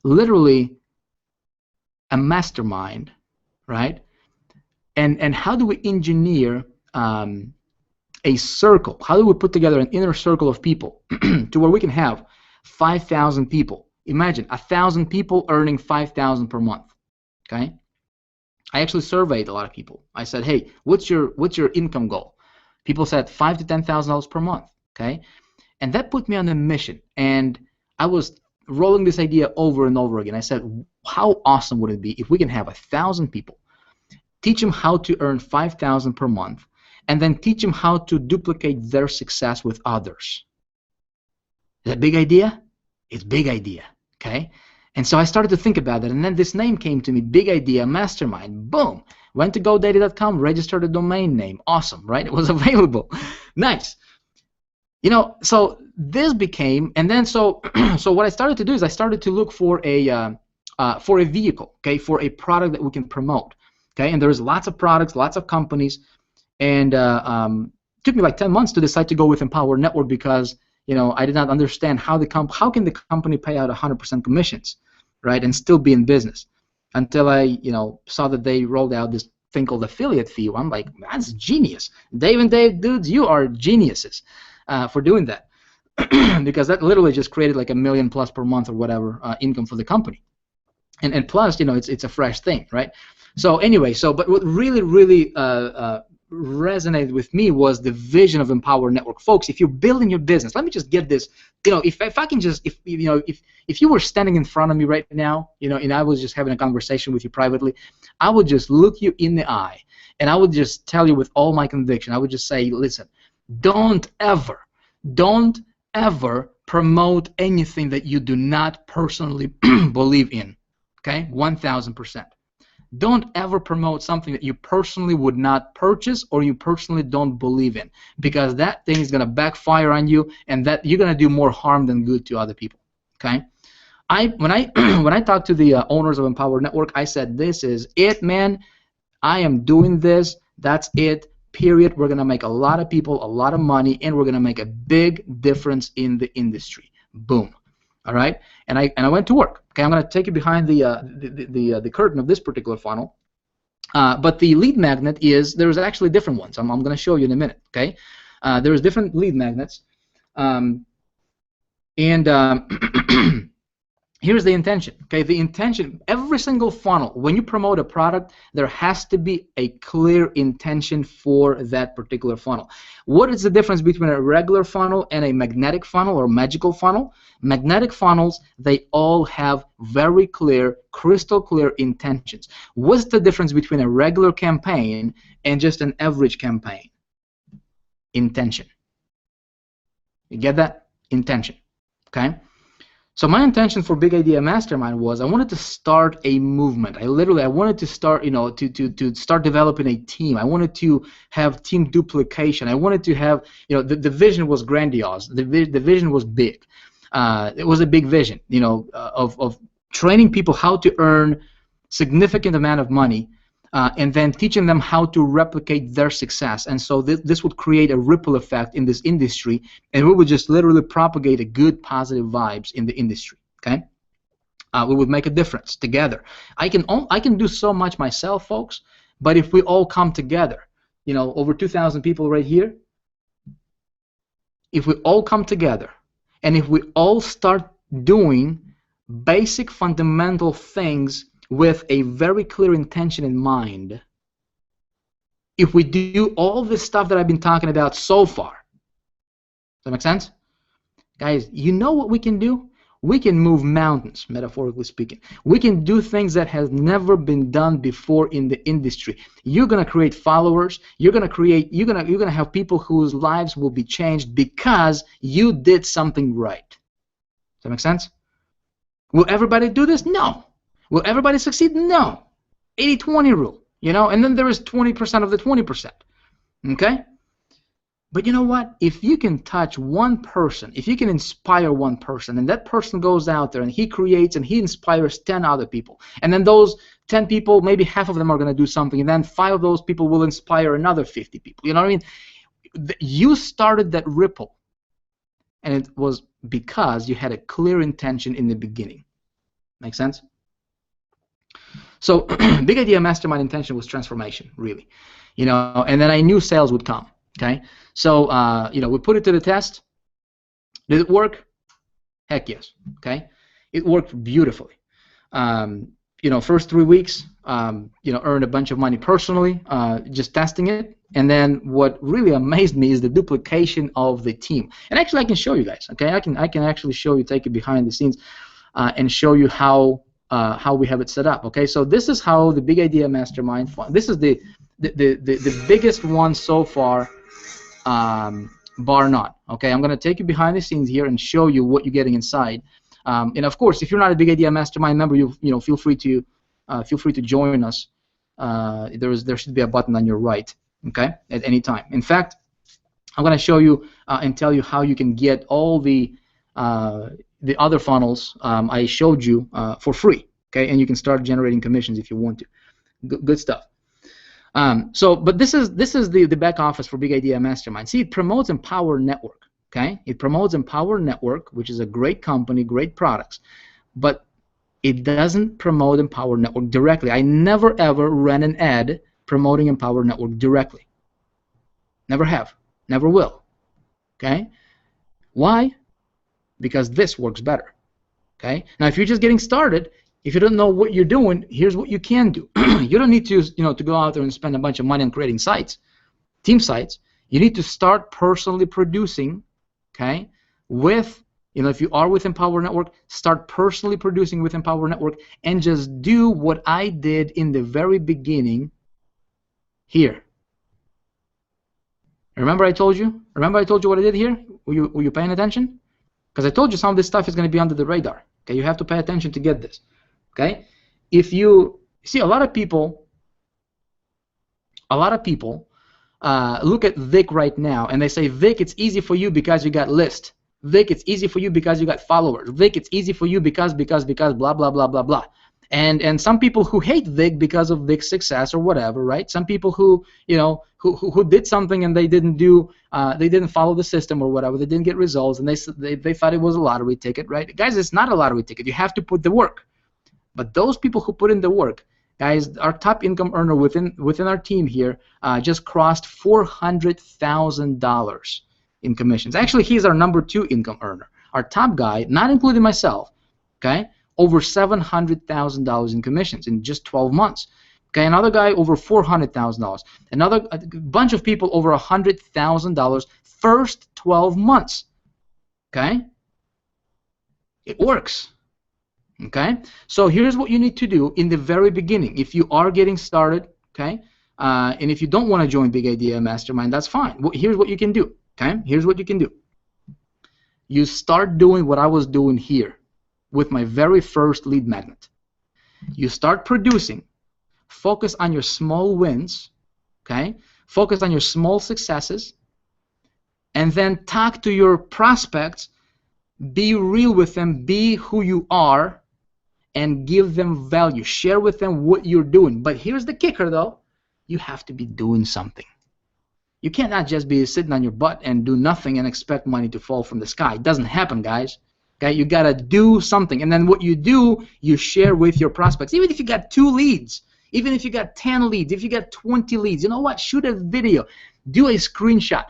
literally a mastermind, right? And how do we engineer a circle? How do we put together an inner circle of people to where we can have 5,000 people? Imagine 1,000 people earning 5,000 per month. Okay. I actually surveyed a lot of people. I said, hey, what's your income goal? People said $5,000 to $10,000 per month. Okay. And that put me on a mission, and I was rolling this idea over and over again. I said, how awesome would it be if we can have 1,000 people, teach them how to earn 5,000 per month, and then teach them how to duplicate their success with others? Is that a big idea? It's a big idea, okay? And so I started to think about it, and then this name came to me, Big Idea Mastermind. Boom! Went to GoDaddy.com, registered a domain name. Awesome, right? It was available. Nice. So this became, and then so what I started to do is I started to look for a vehicle, okay, for a product that we can promote, okay. And there's lots of products, lots of companies, and it took me like 10 months to decide to go with Empowered Network, because I did not understand how can the company pay out 100% commissions, right, and still be in business, until I saw that they rolled out this thing called affiliate fee. I'm like, that's genius. Dave and Dave, dudes, you are geniuses for doing that, because that literally just created like $1 million plus per month or whatever income for the company, and plus it's a fresh thing, right? So anyway, but what really resonated with me was the vision of Empowered Network. Folks, if you're building your business, let me just get this, if I can just, if you were standing in front of me right now, and I was just having a conversation with you privately, I would just look you in the eye, and I would just tell you with all my conviction, I would just say, listen, don't ever promote anything that you do not personally believe in, okay? 1,000%. Don't ever promote something that you personally would not purchase or you personally don't believe in, because that thing is going to backfire on you, and that you're going to do more harm than good to other people, okay? When I talked to the owners of Empowered Network, I said, this is it, man. I am doing this. That's it. Period. We're going to make a lot of people a lot of money, and we're going to make a big difference in the industry. Boom. All right. And I went to work. Okay. I'm going to take you behind the curtain of this particular funnel. But the lead magnet there's actually different ones. I'm going to show you in a minute. Okay. There's different lead magnets. Here's the intention. Okay, the intention, every single funnel, when you promote a product, there has to be a clear intention for that particular funnel. What is the difference between a regular funnel and a magnetic funnel or magical funnel? Magnetic funnels, they all have very clear, crystal clear intentions. What's the difference between a regular campaign and just an average campaign? Intention. You get that? Intention. Okay? So my intention for Big Idea Mastermind was I wanted to start a movement. I wanted to start, to start developing a team. I wanted to have team duplication. I wanted to have, the vision was grandiose. The vision was big. It was a big vision, of training people how to earn significant amount of money, and then teaching them how to replicate their success. And so this would create a ripple effect in this industry, and we would just literally propagate a good, positive vibes in the industry. Okay, we would make a difference together. I can do so much myself, folks, but if we all come together, over 2,000 people right here, if we all come together, and if we all start doing basic fundamental things with a very clear intention in mind, if we do all this stuff that I've been talking about so far, does that make sense? Guys, you know what we can do? We can move mountains, metaphorically speaking. We can do things that has never been done before in the industry. You're gonna create followers. You're gonna have people whose lives will be changed because you did something right. Does that make sense? Will everybody do this? No. Will everybody succeed? No. 80-20 rule, and then there is 20% of the 20%. Okay? But you know what? If you can touch one person, if you can inspire one person, and that person goes out there and he creates and he inspires 10 other people, and then those 10 people, maybe half of them are going to do something, and then 5 of those people will inspire another 50 people. You know what I mean? You started that ripple, and it was because you had a clear intention in the beginning. Make sense? So Big Idea Mastermind intention was transformation, really, and then I knew sales would come. Okay, so we put it to the test. Did it work? Heck yes. Okay, it worked beautifully. First 3 weeks, earned a bunch of money personally, just testing it. And then what really amazed me is the duplication of the team. And actually, I can show you guys. Okay, I can actually show you, take it behind the scenes, and show you how we have it set up. Okay, so this is how the Big Idea Mastermind. This is the biggest one so far, bar none. Okay, I'm going to take you behind the scenes here and show you what you're getting inside. And of course, if you're not a Big Idea Mastermind member, feel free to join us. There should be a button on your right. Okay, at any time. In fact, I'm going to show you and tell you how you can get all the other funnels I showed you for free. Okay, and you can start generating commissions if you want to. Good stuff. But this is the back office for Big Idea Mastermind. See, it promotes Empower Network. Okay, it promotes Empower Network, which is a great company, great products, but it doesn't promote Empower Network directly. I never ever ran an ad promoting Empower Network directly. Never have, never will. Okay, why? Because this works better. Okay, now if you're just getting started, if you don't know what you're doing, here's what you can do. You don't need to, to go out there and spend a bunch of money on creating sites, team sites. You need to start personally producing, okay, with, if you are with Empower Network, start personally producing with Empower Network and just do what I did in the very beginning here. Remember I told you? Remember I told you what I did here? Were you paying attention? Because I told you some of this stuff is going to be under the radar. Okay, you have to pay attention to get this. Okay, if you see a lot of people look at Vick right now and they say, Vick, it's easy for you because you got list. Vick, it's easy for you because you got followers. Vick, it's easy for you because blah blah blah blah blah. And some people who hate Vick because of Vick's success or whatever, right? Some people who who did something and they didn't follow the system or whatever, they didn't get results, and they thought it was a lottery ticket, right? Guys, it's not a lottery ticket. You have to put the work. But those people who put in the work, guys, our top income earner within our team here just crossed $400,000 in commissions. Actually, he's our #2 income earner. Our top guy, not including myself, okay, over $700,000 in commissions in just 12 months. Okay, another guy over $400,000. Another bunch of people over $100,000 first 12 months. Okay, it works. Okay, so here's what you need to do in the very beginning if you are getting started. Okay, and if you don't want to join Big Idea Mastermind, that's fine. Here's what you can do. Okay, here's what you can do. You start doing what I was doing here with my very first lead magnet. You start producing. Focus on your small wins. Okay, focus on your small successes, and then talk to your prospects. Be real with them. Be who you are. And give them value. Share with them what you're doing. But here's the kicker, though. You have to be doing something. You cannot just be sitting on your butt and do nothing and expect money to fall from the sky. It doesn't happen, guys. Okay, you got to do something. And then what you do, you share with your prospects. Even if you got 2 leads, even if you got 10 leads, if you got 20 leads, you know what? Shoot a video. Do a screenshot.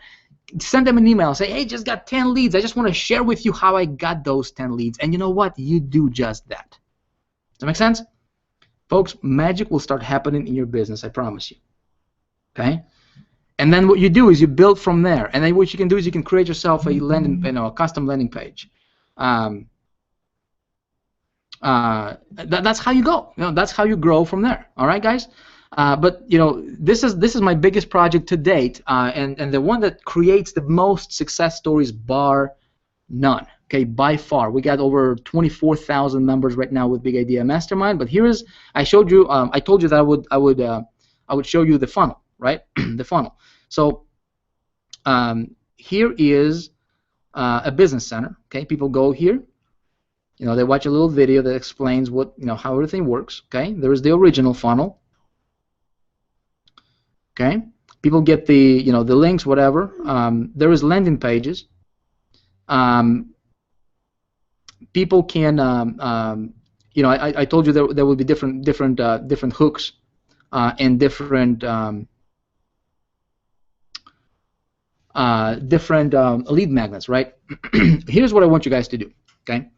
Send them an email. Say, hey, just got 10 leads. I just want to share with you how I got those 10 leads. And you know what? You do just that. Does that make sense? Folks, magic will start happening in your business, I promise you. Okay? And then what you do is you build from there. And then what you can do is you can create yourself a landing, a custom landing page. That's how you go. That's how you grow from there. All right, guys? But this is my biggest project to date, and the one that creates the most success stories bar none. Okay, by far, we got over 24,000 members right now with Big Idea Mastermind. But here is, I told you that I would show you the funnel, right? The funnel. So here is a business center. Okay, people go here. They watch a little video that explains how everything works. Okay, there is the original funnel. Okay, people get the the links, whatever. There is landing pages. People can, I told you there will be different hooks and different lead magnets, right? Here's what I want you guys to do. Okay,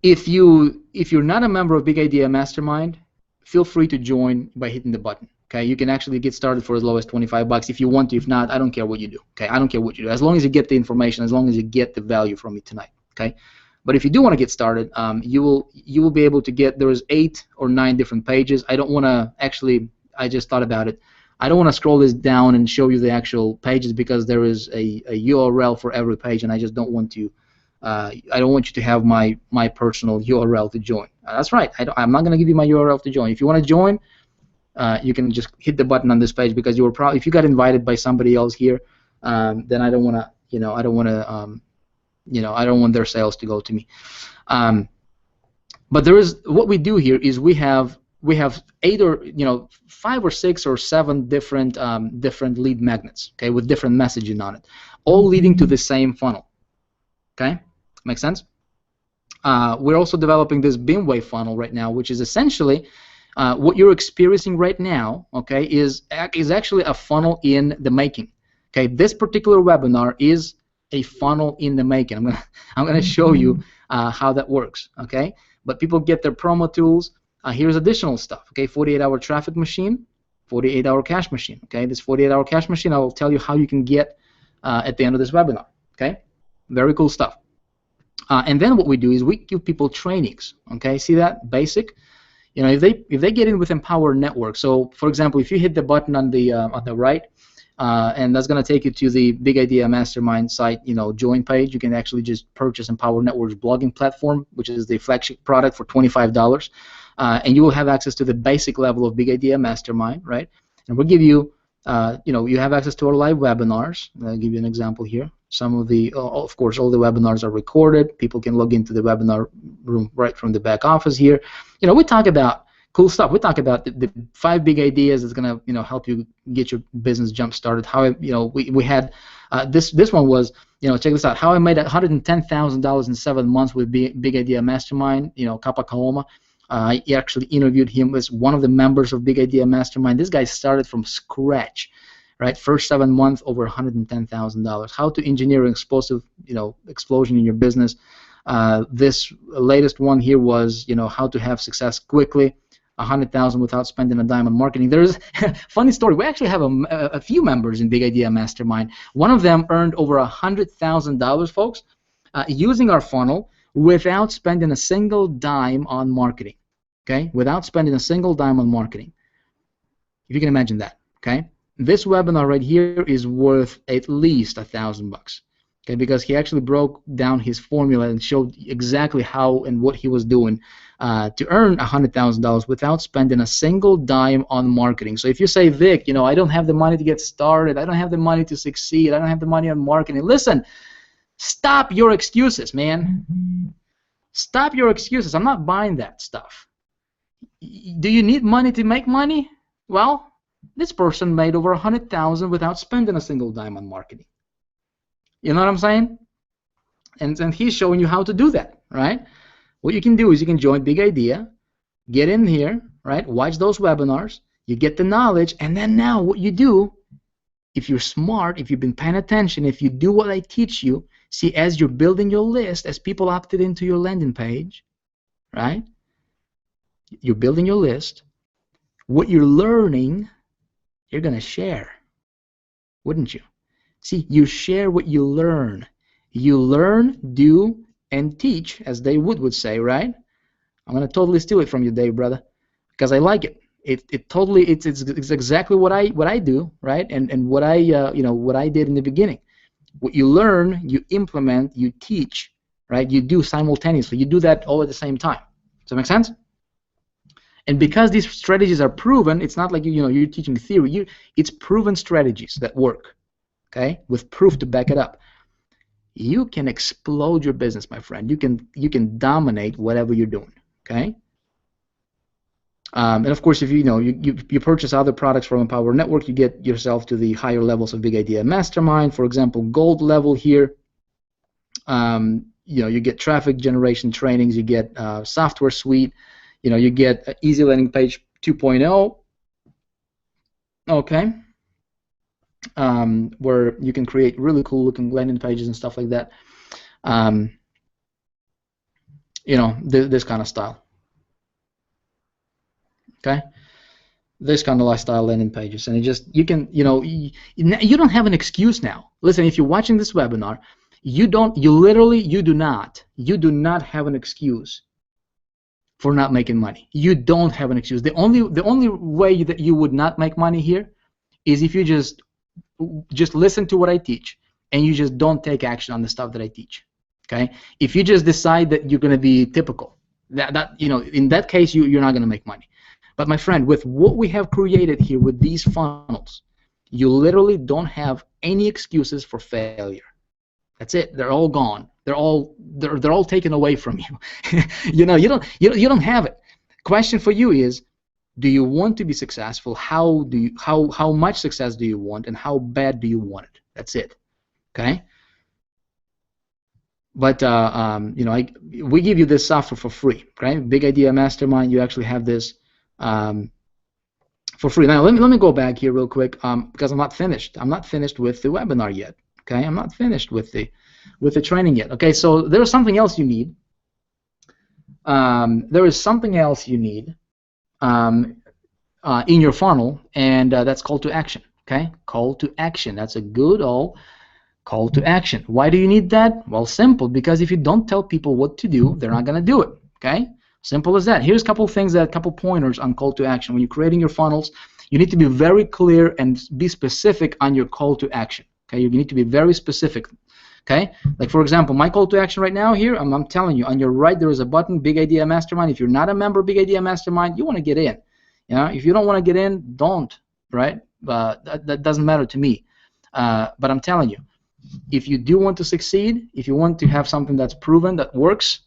if you're not a member of Big Idea Mastermind, feel free to join by hitting the button. Okay, you can actually get started for as low as $25 if you want to. If not, I don't care what you do. Okay, I don't care what you do. As long as you get the information, as long as you get the value from me tonight. Okay, but if you do want to get started, you will be able to get. There is 8 or 9 different pages. I don't want to actually. I just thought about it. I don't want to scroll this down and show you the actual pages because there is a URL for every page, and I just don't want to. I don't want you to have my personal URL to join. That's right. I'm not going to give you my URL to join. If you want to join, you can just hit the button on this page because you were probably, if you got invited by somebody else here, then I don't want to, I don't want to, I don't want their sales to go to me. But there is, what we do here is we have 8 or 5 or 6 or 7 different lead magnets, okay, with different messaging on it, all leading to the same funnel. Okay, make sense? We're also developing this beamwave funnel right now, which is essentially what you're experiencing right now. Okay, is actually a funnel in the making. Okay, this particular webinar is a funnel in the making. I'm gonna show you how that works. Okay, but people get their promo tools. Here's additional stuff. Okay, 48-hour traffic machine, 48-hour cash machine. Okay, this 48-hour cash machine, I will tell you how you can get at the end of this webinar. Okay, very cool stuff. And then what we do is we give people trainings. Okay, see that? Basic. If they get in with Empower Network. So, for example, if you hit the button on the right, and that's going to take you to the Big Idea Mastermind site, join page. You can actually just purchase Empower Network's blogging platform, which is the flagship product, for $25, and you will have access to the basic level of Big Idea Mastermind, right? And we'll give you, you have access to our live webinars. I'll give you an example here. Some of the, of course, all the webinars are recorded. People can log into the webinar room right from the back office here. We talk about cool stuff. We talk about the 5 big ideas that's gonna, help you get your business jump started. How, we had this one was, check this out. How I made $110,000 in 7 months with Big Idea Mastermind. Kapa Kaloma. I actually interviewed him as one of the members of Big Idea Mastermind. This guy started from scratch. Right, first 7 months, over $110,000. How to engineer an explosive, explosion in your business. This latest one here was, you know, how to have success quickly, 100,000 without spending a dime on marketing. There's funny story. We actually have a few members in Big Idea Mastermind. One of them earned over $100,000, folks, using our funnel without spending a single dime on marketing. Okay, without spending a single dime on marketing. If you can imagine that. Okay, this webinar right here is worth at least $1,000. Okay, because he actually broke down his formula and showed exactly how and what he was doing to earn $100,000 without spending a single dime on marketing. So if you say, Vic, you know, I don't have the money to get started, I don't have the money to succeed, I don't have the money on marketing, listen, stop your excuses, man. Stop your excuses. I'm not buying that stuff. Do you need money to make money? Well, this person made over $100,000 without spending a single dime on marketing. You know what I'm saying? And he's showing you how to do that, right? What you can do is you can join Big Idea, get in here, right? Watch those webinars, you get the knowledge, and then now what you do, if you're smart, if you've been paying attention, if you do what I teach you, see, as you're building your list, as people opted into your landing page, right? You're building your list. What you're learning, you're going to share, wouldn't you? See, you share what you learn. You learn, do, and teach, as Dave Wood would say, right? I'm going to totally steal it from you, Dave, brother, because I like it. It's exactly what I do, right? And what I what I did in the beginning. What you learn, you implement, you teach, right? You do simultaneously. You do that all at the same time. Does that make sense? And because these strategies are proven, it's not like you're teaching theory. It's proven strategies that work. Okay, with proof to back it up. You can explode your business, my friend. You can dominate whatever you're doing. Okay. And of course, if you purchase other products from Empower Network, you get yourself to the higher levels of Big Idea Mastermind. For example, gold level here. You get traffic generation trainings. You get software suite. You get Easy Landing Page 2.0. Okay. Where you can create really cool looking landing pages and stuff like that. This kind of style. Okay, this kind of lifestyle landing pages, and you don't have an excuse now. Listen, if you're watching this webinar, you do not have an excuse for not making money. You don't have an excuse. The only way that you would not make money here is if you just listen to what I teach and you just don't take action on the stuff that I teach. Okay, if you just decide that you're going to be typical, in that case you're not going to make money. But my friend, with what we have created here with these funnels, you literally don't have any excuses for failure. That's it. They're all gone. They're all taken away from you. you don't have it. Question for you is, do you want to be successful? How much success do you want, and how bad do you want it? That's it. Okay. But we give you this software for free. Okay, Big Idea Mastermind. You actually have this for free. Now let me go back here real quick because I'm not finished. I'm not finished with the webinar yet. Okay, I'm not finished with the training yet. Okay, so there's something else you need. There is something else you need in your funnel, and that's call to action. Okay, call to action. That's a good old call to action. Why do you need that? Well, simple. Because if you don't tell people what to do, they're not going to do it. Okay. Simple as that. Here's a couple things, a couple pointers on call to action. When you're creating your funnels, you need to be very clear and be specific on your call to action. Okay, you need to be very specific. Okay, like for example, my call to action right now here, I'm telling you, on your right there is a button, Big Idea Mastermind. If you're not a member of Big Idea Mastermind, you want to get in. If you don't want to get in, don't. Right? That doesn't matter to me. But I'm telling you, if you do want to succeed, if you want to have something that's proven that works,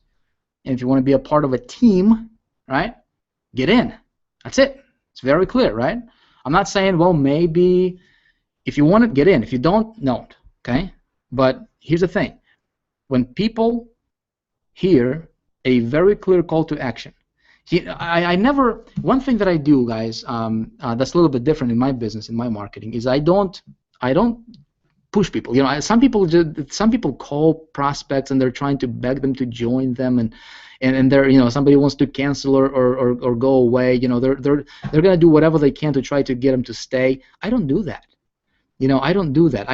and if you want to be a part of a team, right, get in. That's it. It's very clear, right? I'm not saying, well, maybe if you want to get in. If you don't, don't. Okay? But here's the thing. When people hear a very clear call to action, I never, one thing that I do, guys, that's a little bit different in my business, in my marketing, is I don't push people. Some people call prospects and they're trying to beg them to join them, and they're somebody wants to cancel or go away. They're gonna do whatever they can to try to get them to stay. I don't do that. I don't do that.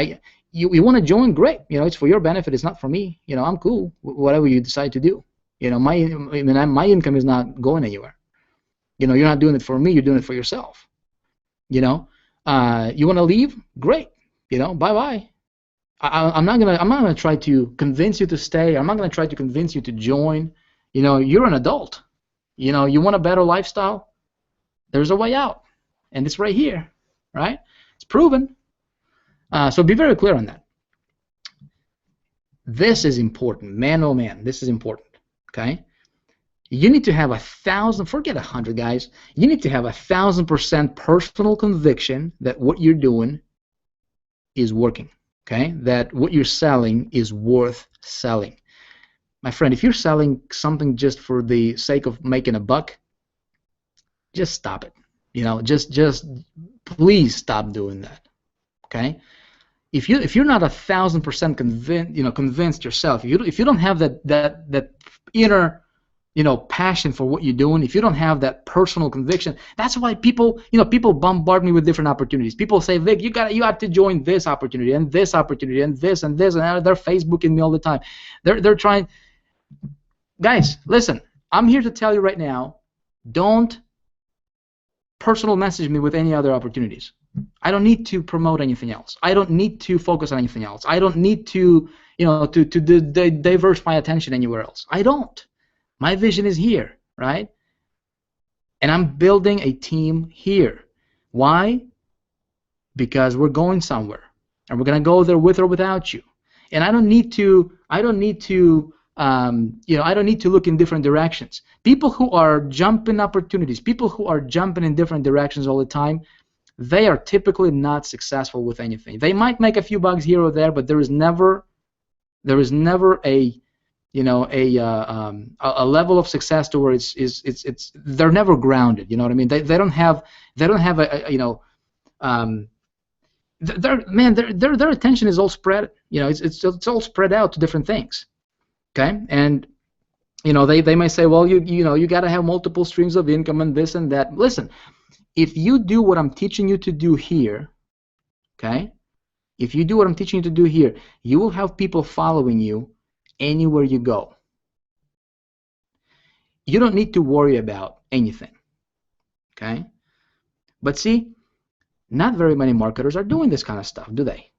You want to join? Great. It's for your benefit. It's not for me. I'm cool. Whatever you decide to do. My income is not going anywhere. You're not doing it for me. You're doing it for yourself. You want to leave? Great. Bye bye. I'm not gonna try to convince you to stay. I'm not gonna try to convince you to join. You're an adult. You want a better lifestyle? There's a way out, and it's right here, right? It's proven. So be very clear on that. This is important, man. Oh man, this is important. Okay. You need to have 1,000. Forget 100, guys. You need to have 1,000% personal conviction that what you're doing is working. Okay. That what you're selling is worth selling. My friend, if you're selling something just for the sake of making a buck, just stop it. Just please stop doing that. Okay. If you're not 1,000% convinced yourself, if you don't have that inner passion for what you're doing, if you don't have that personal conviction, that's why people bombard me with different opportunities. People say, Vic, you got to join this opportunity and this opportunity and this and this, and they're Facebooking me all the time. They're trying. Guys, listen, I'm here to tell you right now, don't personal message me with any other opportunities. I don't need to promote anything else. I don't need to focus on anything else. I don't need to, divert my attention anywhere else. I don't. My vision is here, right? And I'm building a team here. Why? Because we're going somewhere, and we're gonna go there with or without you. And I don't need to look in different directions. People who are jumping opportunities, people who are jumping in different directions all the time, they are typically not successful with anything. They might make a few bucks here or there, but there is never a level of success to where they're never grounded. You know what I mean? They don't have their attention is all spread. It's all spread out to different things. Okay, and they may say, well, you got to have multiple streams of income and this and that. Listen, if you do what I'm teaching you to do here, okay, if you do what I'm teaching you to do here, you will have people following you anywhere you go. You don't need to worry about anything, okay? But see, not very many marketers are doing this kind of stuff, do they?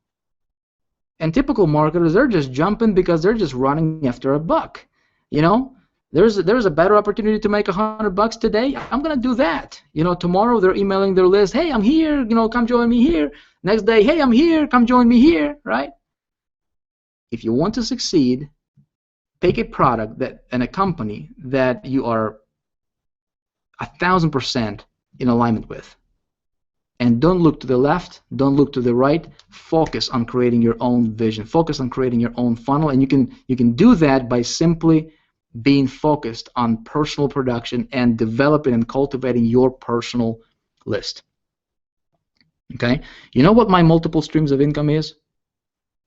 And typical marketers, they're just jumping because they're just running after a buck. There's a better opportunity to make $100 today. I'm gonna do that. Tomorrow they're emailing their list. Hey, I'm here. Come join me here. Next day, hey, I'm here. Come join me here. Right? If you want to succeed, pick a product and a company that you are 1,000% in alignment with. And don't look to the left, don't look to the right. Focus on creating your own vision. Focus on creating your own funnel, and you can do that by simply being focused on personal production and developing and cultivating your personal list. Okay? You know what my multiple streams of income is?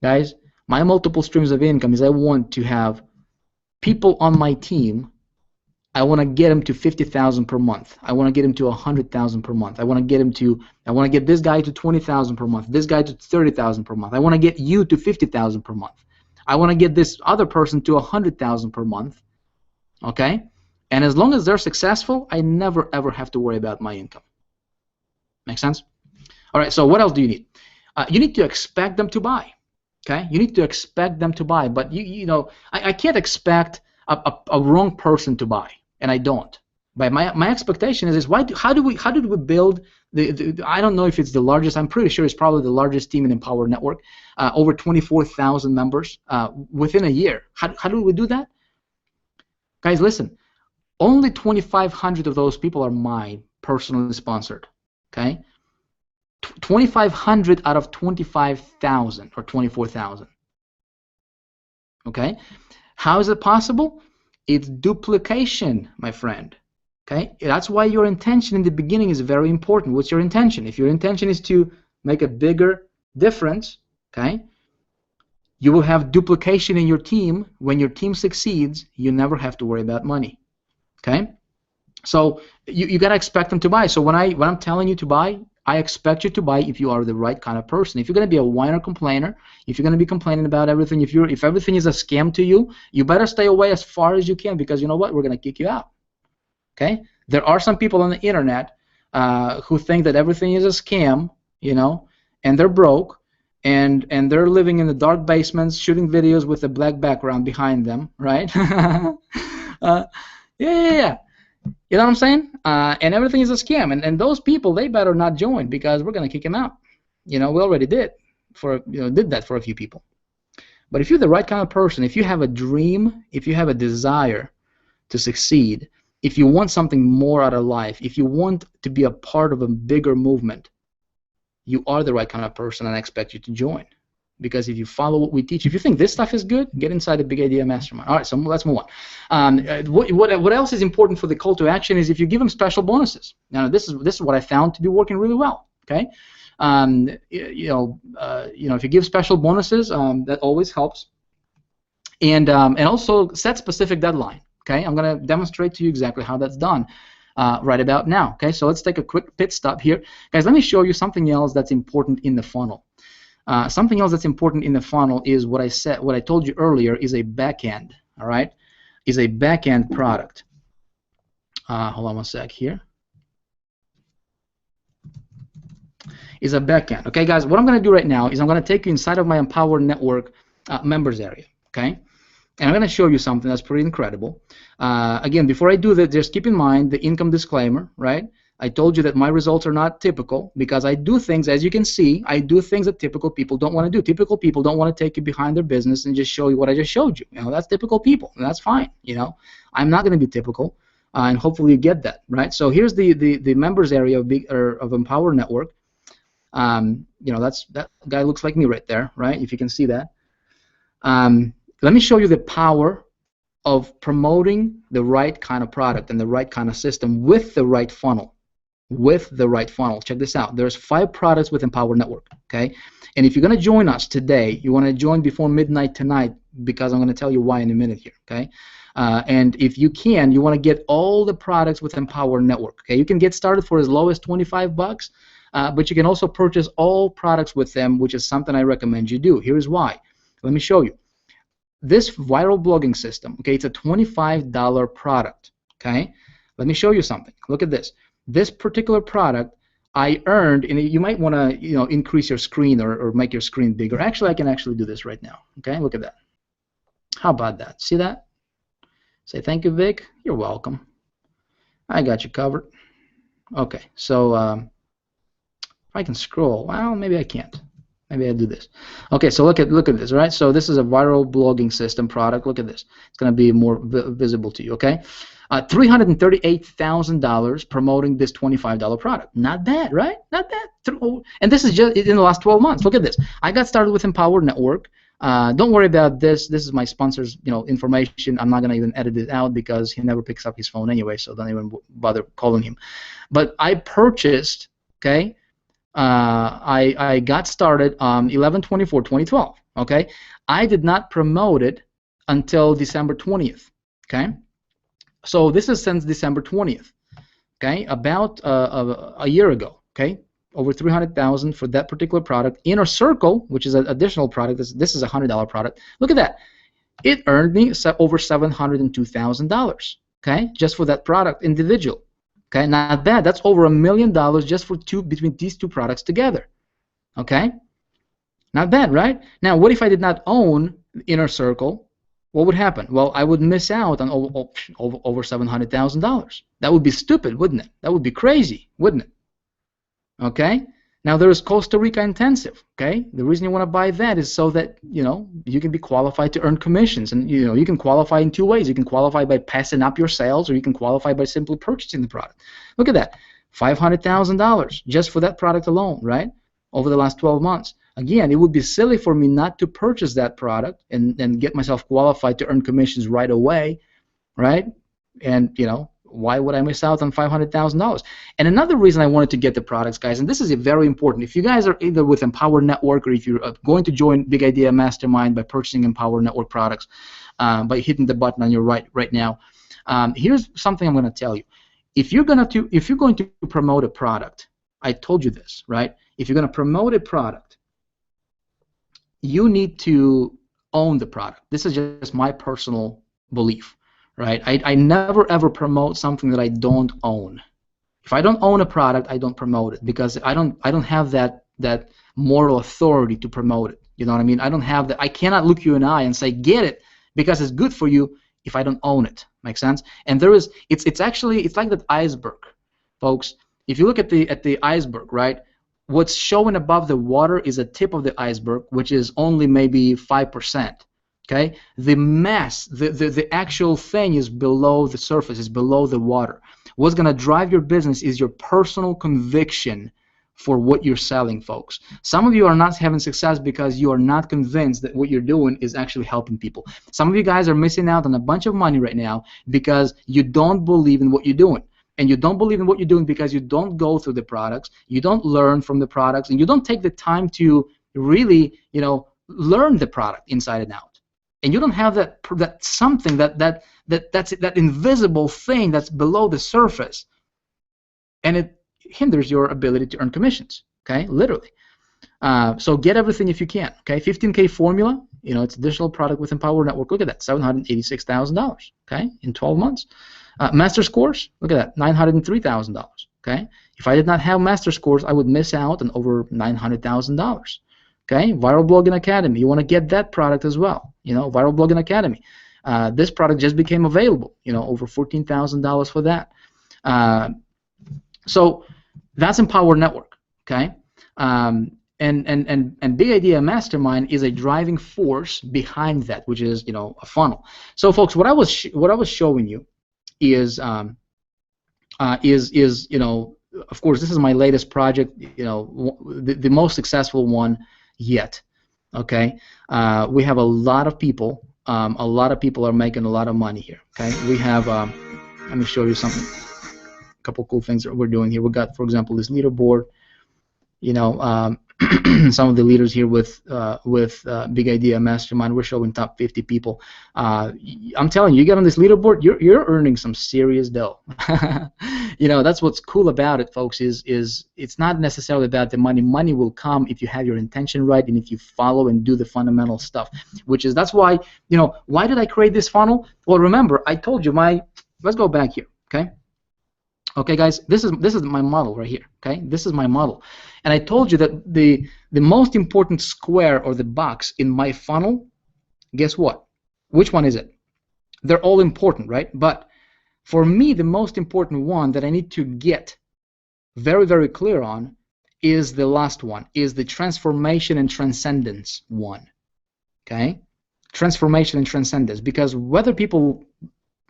Guys, my multiple streams of income is I want to have people on my team. I want to get them to 50,000 per month. I want to get them to 100,000 per month. I want to get this guy to 20,000 per month. This guy to 30,000 per month. I want to get you to 50,000 per month. I want to get this other person to 100,000 per month. Okay? And as long as they're successful, I never ever have to worry about my income. Make sense? All right. So what else do you need? You need to expect them to buy. Okay? You need to expect them to buy, but I can't expect a wrong person to buy. And I don't. But my expectation is how did we build the I don't know if it's the largest. I'm pretty sure it's probably the largest team in Empower Network. Over 24,000 members within a year. How do we do that? Guys, listen. Only 2,500 of those people are mine, personally sponsored. Okay, 2,500 out of 25,000 or 24,000. Okay, how is it possible? It's duplication, my friend. Okay, that's why your intention in the beginning is very important. What's your intention? If your intention is to make a bigger difference, okay, You will have duplication in your team. When your team succeeds, you never have to worry about money. Okay? So you gotta expect them to buy. So when I'm telling you to buy, I expect you to buy if you are the right kind of person. If you're gonna be a whiner complainer, if you're gonna be complaining about everything, if everything is a scam to you, you better stay away as far as you can, because you know what? We're gonna kick you out. Okay? There are some people on the internet who think that everything is a scam, you know, and they're broke, and they're living in the dark basements, shooting videos with a black background behind them, right? Yeah. You know what I'm saying? And everything is a scam, and those people, they better not join, because we're gonna kick them out. You know, we already did that for a few people. But if you're the right kind of person, if you have a dream, if you have a desire to succeed, if you want something more out of life, if you want to be a part of a bigger movement, you are the right kind of person, and I expect you to join. Because if you follow what we teach, if you think this stuff is good, get inside the Big Idea Mastermind. All right, so let's move on. What else is important for the call to action is if you give them special bonuses. Now, this is what I found to be working really well. Okay, if you give special bonuses, that always helps. And also set specific deadline. Okay, I'm going to demonstrate to you exactly how that's done right about now. Okay, so let's take a quick pit stop here, guys. Let me show you something else that's important in the funnel. Something else that's important in the funnel is what I told you earlier is a backend. All right, is a backend product. Hold on one sec here. Is a backend. Okay, guys. What I'm going to do right now is I'm going to take you inside of my Empower Network members area. Okay. And I'm going to show you something that's pretty incredible. Again, before I do that, just keep in mind the income disclaimer, right? I told you that my results are not typical, because I do things, as you can see, I do things that typical people don't want to do. Typical people don't want to take you behind their business and just show you what I just showed you. You know, that's typical people, and that's fine. You know, I'm not going to be typical, and hopefully you get that, right? So here's the members area of Empower Network. You know, that guy looks like me right there, right? If you can see that. Let me show you the power of promoting the right kind of product and the right kind of system with the right funnel. With the right funnel. Check this out. There's 5 products with Empower Network. Okay, and if you're going to join us today, you want to join before midnight tonight, because I'm going to tell you why in a minute here. Okay, and if you can, you want to get all the products with Empower Network. Okay, you can get started for as low as $25, but you can also purchase all products with them, which is something I recommend you do. Here's why. Let me show you. This viral blogging system, okay, it's a $25 product, okay? Let me show you something. Look at this. This particular product I earned, and you might want to, you know, increase your screen or make your screen bigger. Actually, I can actually do this right now, okay? Look at that. How about that? See that? Say thank you, Vic. You're welcome. I got you covered. Okay, so if I can scroll, well, maybe I can't. Maybe I do this. Okay, so look at this, right? So this is a viral blogging system product. Look at this. It's going to be more visible to you, okay? $338,000 promoting this $25 product. Not bad, right? Not bad. And this is just in the last 12 months. Look at this. I got started with Empower Network. Don't worry about this. This is my sponsor's, you know, information. I'm not going to even edit it out because he never picks up his phone anyway, so don't even bother calling him. But I purchased, okay? I got started on 11/24/2012. Okay, I did not promote it until December 20th. Okay, so this is since December 20th. Okay, about a year ago. Okay, over 300,000 for that particular product. Inner Circle, which is an additional product. This is a $100 product. Look at that. It earned me over $702,000. Okay, just for that product individual. Okay, not bad. That's over $1 million just for between these 2 products together. Okay, not bad, right? Now, what if I did not own Inner Circle? What would happen? Well, I would miss out on over $700,000. That would be stupid, wouldn't it? That would be crazy, wouldn't it? Okay. Now there is Costa Rica Intensive. Okay, the reason you want to buy that is so that, you know, you can be qualified to earn commissions, and you know you can qualify in 2 ways. You can qualify by passing up your sales, or you can qualify by simply purchasing the product. Look at that, $500,000 just for that product alone, right? Over the last 12 months. Again, it would be silly for me not to purchase that product and get myself qualified to earn commissions right away, right? And you know, why would I miss out on $500,000? And another reason I wanted to get the products, guys, and this is very important. If you guys are either with Empower Network or if you're going to join Big Idea Mastermind by purchasing Empower Network products, by hitting the button on your right now, here's something I'm going to tell you. If you're going to promote a product, I told you this, right? If you're going to promote a product, you need to own the product. This is just my personal belief, right? I never ever promote something that I don't own. If I don't own a product, I don't promote it because I don't have that moral authority to promote it. You know what I mean? I don't have that. I cannot look you in the eye and say get it because it's good for you if I don't own it. Make sense? And there is it's like that iceberg, folks. If you look at the iceberg, right? What's showing above the water is a tip of the iceberg, which is only maybe 5%. Okay, the mass, the actual thing is below the surface, is below the water. What's gonna drive your business is your personal conviction for what you're selling, folks. Some of you are not having success because you are not convinced that what you're doing is actually helping people. Some of you guys are missing out on a bunch of money right now because you don't believe in what you're doing. And you don't believe in what you're doing because you don't go through the products, you don't learn from the products, and you don't take the time to really, learn the product inside and out. And you don't have that something that invisible thing that's below the surface, and it hinders your ability to earn commissions. Okay, literally. So get everything if you can. Okay, 15K formula. It's additional product with Empower Network. Look at that, $786,000. Okay, in 12 months. Master's course, look at that, $903,000. Okay, if I did not have Master's course, I would miss out on over $900,000. Okay, Viral Blogging Academy, you want to get that product as well. Viral Blogging Academy. This product just became available. Over $14,000 for that. So that's Empower Network. Okay, and Big Idea Mastermind is a driving force behind that, which is a funnel. So folks, what I was showing you is of course this is my latest project, the most successful one yet. Okay, we have a lot of people are making a lot of money here. Okay, we have let me show you something, a couple cool things that we're doing here. We got, for example, this leaderboard. Some of the leaders here with Big Idea Mastermind, we're showing top 50 people. I'm telling you, you get on this leaderboard, you're earning some serious dough. That's what's cool about it, folks. Is it's not necessarily about the money. Money will come if you have your intention right and if you follow and do the fundamental stuff. That's why why did I create this funnel? Well, remember I told you let's go back here. Okay, guys, this is my model right here. Okay, this is my model, and I told you that the most important square or the box in my funnel, guess what? Which one is it? They're all important, right? But for me, the most important one that I need to get very, very clear on is the last one, is the transformation and transcendence one. Okay, transformation and transcendence, because whether people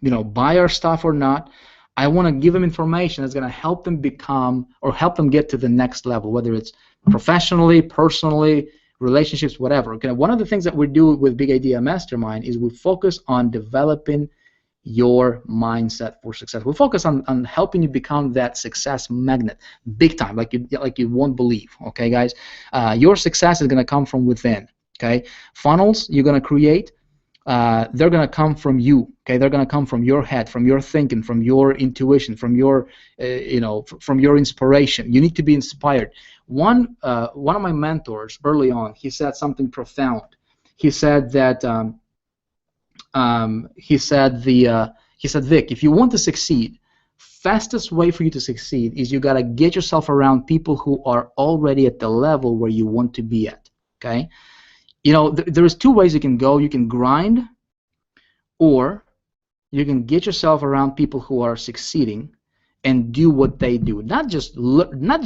buy our stuff or not, I want to give them information that's going to help them become or help them get to the next level, whether it's professionally, personally, relationships, whatever. Okay, one of the things that we do with Big Idea Mastermind is we focus on developing your mindset for success. We focus on helping you become that success magnet, big time, like you won't believe. Okay, guys, your success is going to come from within. Okay, funnels you're going to create. They're going to come from you. Okay, they're going to come from your head, from your thinking, from your intuition, from your, from your inspiration. You need to be inspired. One of my mentors early on, he said something profound. He said that he said, Vic, if you want to succeed, fastest way for you to succeed is you got to get yourself around people who are already at the level where you want to be at. Okay. There's two ways you can go. You can grind, or you can get yourself around people who are succeeding and do what they do. Not just listen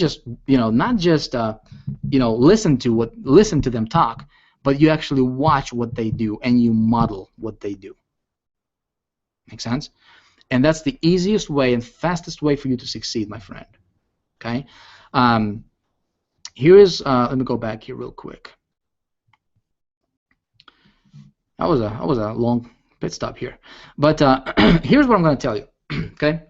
to them talk, but you actually watch what they do and you model what they do. Make sense? And that's the easiest way and fastest way for you to succeed, my friend. Okay. Here is. Let me go back here real quick. That was a long pit stop here, but here's what I'm going to tell you. Okay,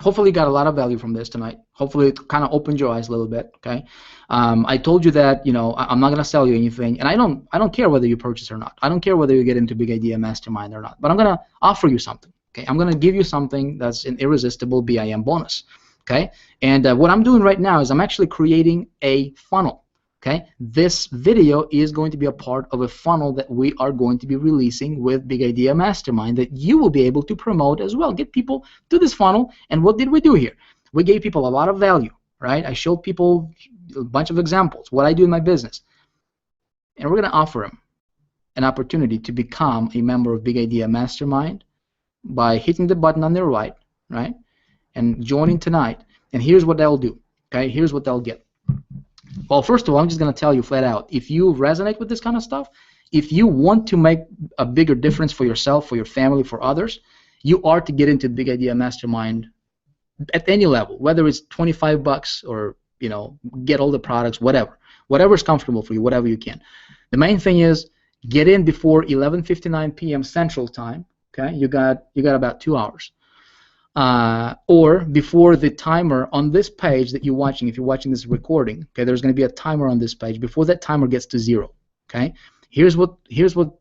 hopefully you got a lot of value from this tonight. Hopefully it kind of opened your eyes a little bit. Okay, I told you that, you know, I'm not gonna sell you anything, and I don't care whether you purchase or not. I don't care whether you get into Big Idea Mastermind or not. But I'm gonna offer you something. Okay, I'm gonna give you something that's an irresistible BIM bonus. Okay, and what I'm doing right now is I'm actually creating a funnel. Okay, this video is going to be a part of a funnel that we are going to be releasing with Big Idea Mastermind that you will be able to promote as well. Get people to this funnel. And what did we do here? We gave people a lot of value, right? I showed people a bunch of examples, what I do in my business. And we're going to offer them an opportunity to become a member of Big Idea Mastermind by hitting the button on their right, and joining tonight. And here's what they'll do. Okay, here's what they'll get. Well, first of all, I'm just going to tell you flat out, if you resonate with this kind of stuff, if you want to make a bigger difference for yourself, for your family, for others, you are to get into Big Idea Mastermind at any level, whether it's 25 bucks or, you know, get all the products, whatever is comfortable for you, whatever you can. The main thing is get in before 11:59 p.m. Central Time. Okay, you got about 2 hours. Or before the timer on this page that you're watching, if you're watching this recording, okay, there's going to be a timer on this page. Before that timer gets to 0, okay, here's what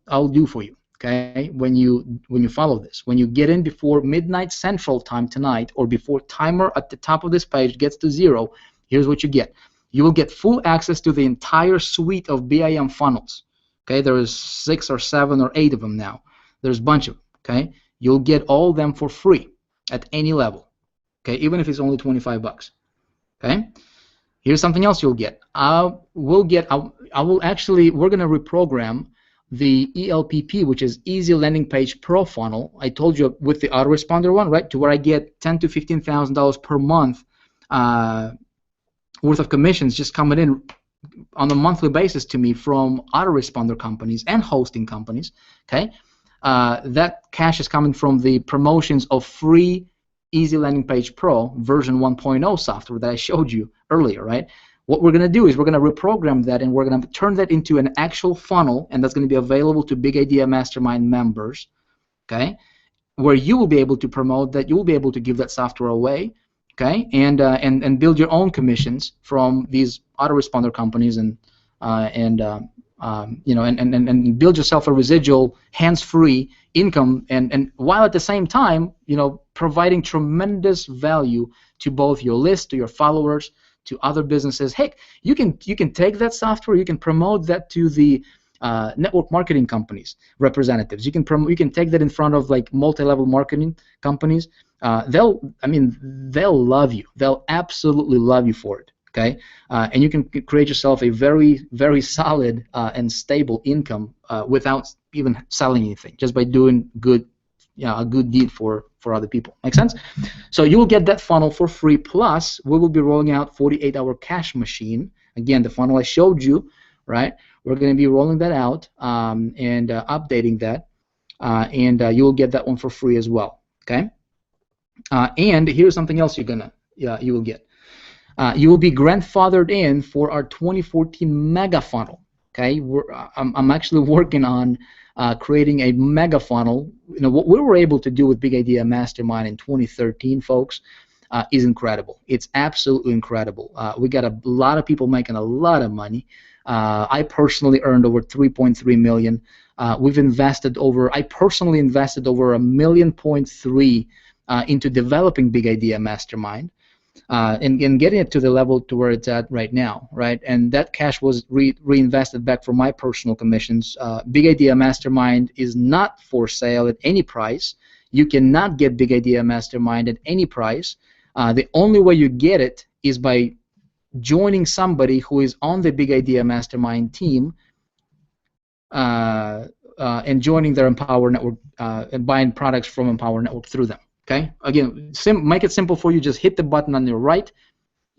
I'll do for you, okay, when you follow this. When you get in before midnight Central Time tonight, or before timer at the top of this page gets to 0, here's what you get. You will get full access to the entire suite of BIM funnels. Okay, there's 6 or 7 or 8 of them now. There's a bunch of them. Okay, you'll get all of them for free at any level, okay, even if it's only 25 bucks. Okay, here's something else you'll get. We're going to reprogram the ELPP, which is Easy Landing Page Pro funnel. I told you with the autoresponder one, right, to where I get $10,000 to $15,000 per month worth of commissions just coming in on a monthly basis to me from autoresponder companies and hosting companies. Okay. That cash is coming from the promotions of free Easy Landing Page Pro version 1.0 software that I showed you earlier, right? What we're going to do is we're going to reprogram that, and we're going to turn that into an actual funnel, and that's going to be available to Big Idea Mastermind members, okay, where you will be able to promote that, you will be able to give that software away, okay, and build your own commissions from these autoresponder companies and you know, and build yourself a residual hands-free income, and while at the same time, you know, providing tremendous value to both your list, to your followers, to other businesses. Heck, you can take that software, you can promote that to the network marketing companies representatives. You can take that in front of like multi-level marketing companies. They'll love you. They'll absolutely love you for it. Okay, and you can create yourself a very, very solid and stable income without even selling anything, just by doing good, you know, a good deed for other people. Make sense? So you will get that funnel for free. Plus, we will be rolling out 48-hour cash machine. Again, the funnel I showed you, right? We're going to be rolling that out and updating that, and you will get that one for free as well. Okay, and here's something else you will get. You will be grandfathered in for our 2014 mega funnel. Okay, I'm actually working on creating a mega funnel. You know, what we were able to do with Big Idea Mastermind in 2013, folks, is incredible. It's absolutely incredible. We got a lot of people making a lot of money. I personally earned over $3.3 million. I personally invested over $1.3 million into developing Big Idea Mastermind. And getting it to the level to where it's at right now, right? And that cash was reinvested back from my personal commissions. Big Idea Mastermind is not for sale at any price. You cannot get Big Idea Mastermind at any price. The only way you get it is by joining somebody who is on the Big Idea Mastermind team and joining their Empower Network and buying products from Empower Network through them. Okay. Again, make it simple for you. Just hit the button on your right,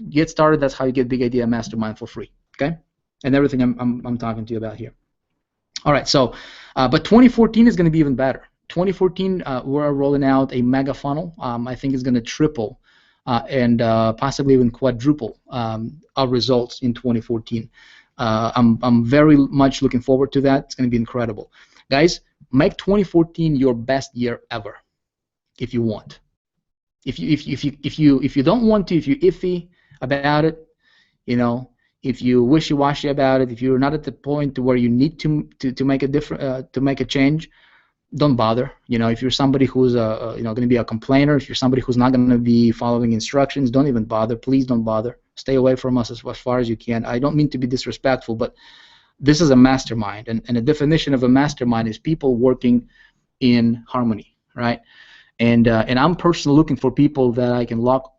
get started. That's how you get Big Idea Mastermind for free. Okay, and everything I'm talking to you about here. All right. So, but 2014 is going to be even better. 2014, we're rolling out a mega funnel. I think it's going to triple and possibly even quadruple our results in 2014. I'm very much looking forward to that. It's going to be incredible, guys. Make 2014 your best year ever, if you want. If you don't want to, if you're iffy about it, you know, if you wishy-washy about it, if you're not at the point to where you need to make a different to make a change, don't bother. You know, if you're somebody who's going to be a complainer, if you're somebody who's not going to be following instructions, don't even bother. Please don't bother. Stay away from us as far as you can. I don't mean to be disrespectful, but this is a mastermind, and the definition of a mastermind is people working in harmony, right? And I'm personally looking for people that I can lock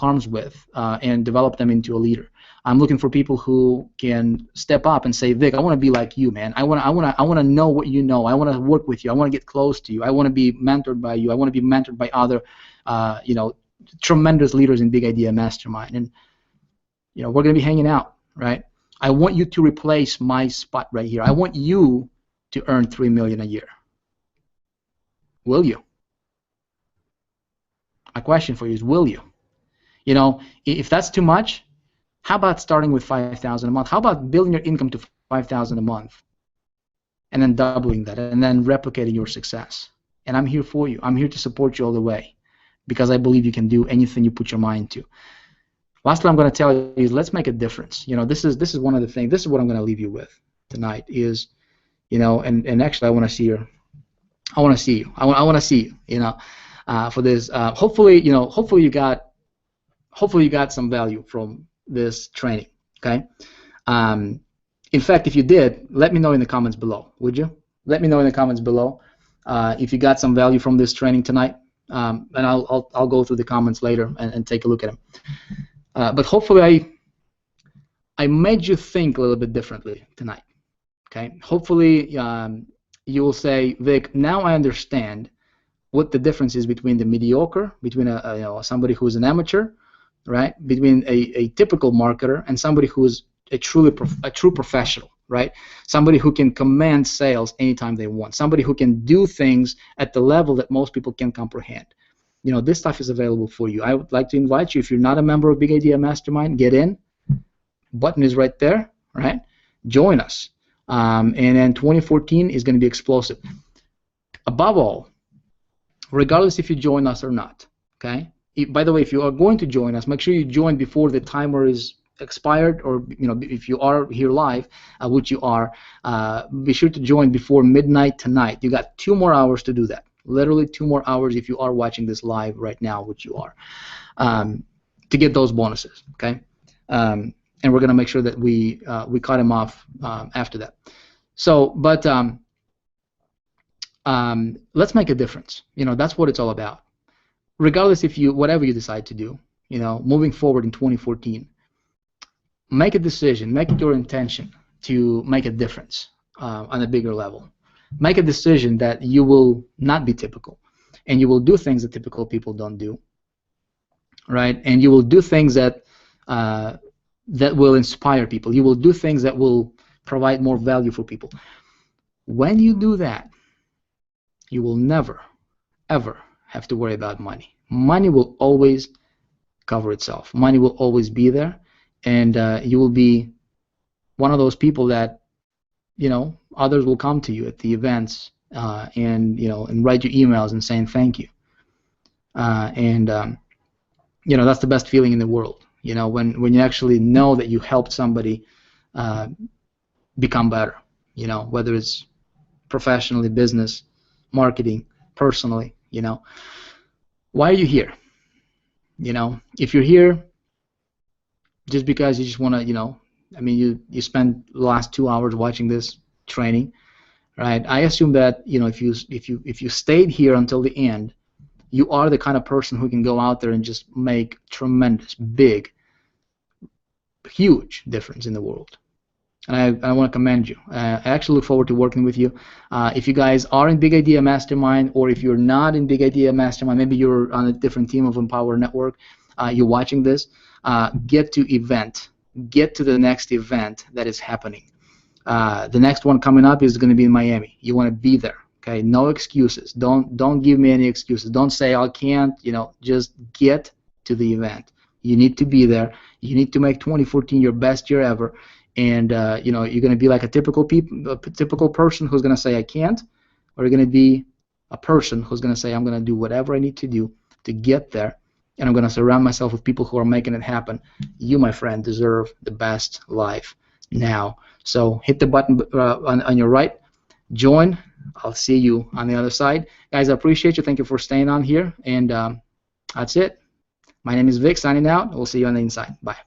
arms with, and develop them into a leader. I'm looking for people who can step up and say, Vic, I want to be like you, man. I want to know what you know. I want to work with you. I want to get close to you. I want to be mentored by you. I want to be mentored by other, tremendous leaders in Big Idea Mastermind. And we're going to be hanging out, right? I want you to replace my spot right here. I want you to earn $3 million a year. Will you? My question for you is, will you? If that's too much, how about starting with $5,000 a month? How about building your income to $5,000 a month, and then doubling that, and then replicating your success? And I'm here for you. I'm here to support you all the way, because I believe you can do anything you put your mind to. Last thing I'm going to tell you is, let's make a difference. This is one of the things. This is what I'm going to leave you with tonight. Is, and actually I want to see you. I want to see you. I want to see you. For this. Hopefully you got some value from this training. Okay. In fact, if you did, let me know in the comments below. Would you? Let me know in the comments below if you got some value from this training tonight, and I'll go through the comments later and take a look at them. But hopefully I made you think a little bit differently tonight. Okay. Hopefully you will say, Vic, now I understand what the difference is between the mediocre, between somebody who's an amateur, right? Between a typical marketer and somebody who's a true professional, right? Somebody who can command sales anytime they want. Somebody who can do things at the level that most people can comprehend. This stuff is available for you. I would like to invite you, if you're not a member of Big Idea Mastermind, get in. Button is right there, right? Join us. And then 2014 is going to be explosive. Above all, regardless if you join us or not, okay? By the way, if you are going to join us, make sure you join before the timer is expired, or if you are here live, which you are, be sure to join before midnight tonight. You got 2 more hours to do that. Literally 2 more hours if you are watching this live right now, which you are, to get those bonuses, okay? And we're going to make sure that we cut them off after that. So, but let's make a difference. That's what it's all about. Regardless whatever you decide to do, moving forward in 2014, make a decision, make it your intention to make a difference on a bigger level. Make a decision that you will not be typical, and you will do things that typical people don't do, right? And you will do things that that will inspire people. You will do things that will provide more value for people. When you do that, you will never, ever have to worry about money. Money will always cover itself. Money will always be there, and you will be one of those people that, others will come to you at the events and write you emails and saying thank you. That's the best feeling in the world. When you actually know that you helped somebody become better. Whether it's professionally, business, marketing, personally. Why are you here? If you're here just because you just want to, you spent the last 2 hours watching this training, right? I assume that if you stayed here until the end, you are the kind of person who can go out there and just make tremendous, big, huge difference in the world. And I want to commend you. I actually look forward to working with you. If you guys are in Big Idea Mastermind, or if you're not in Big Idea Mastermind, maybe you're on a different team of Empower Network, you're watching this, get to the next event that is happening. The next one coming up is going to be in Miami. You want to be there. Okay, no excuses. Don't give me any excuses. Don't say I can't. Just get to the event. You need to be there. You need to make 2014 your best year ever. And you're going to be like a typical person who's going to say I can't, or you're going to be a person who's going to say I'm going to do whatever I need to do to get there, and I'm going to surround myself with people who are making it happen. You, my friend, deserve the best life now. So hit the button on your right, join. I'll see you on the other side. Guys, I appreciate you. Thank you for staying on here, and that's it. My name is Vic, signing out. We'll see you on the inside. Bye.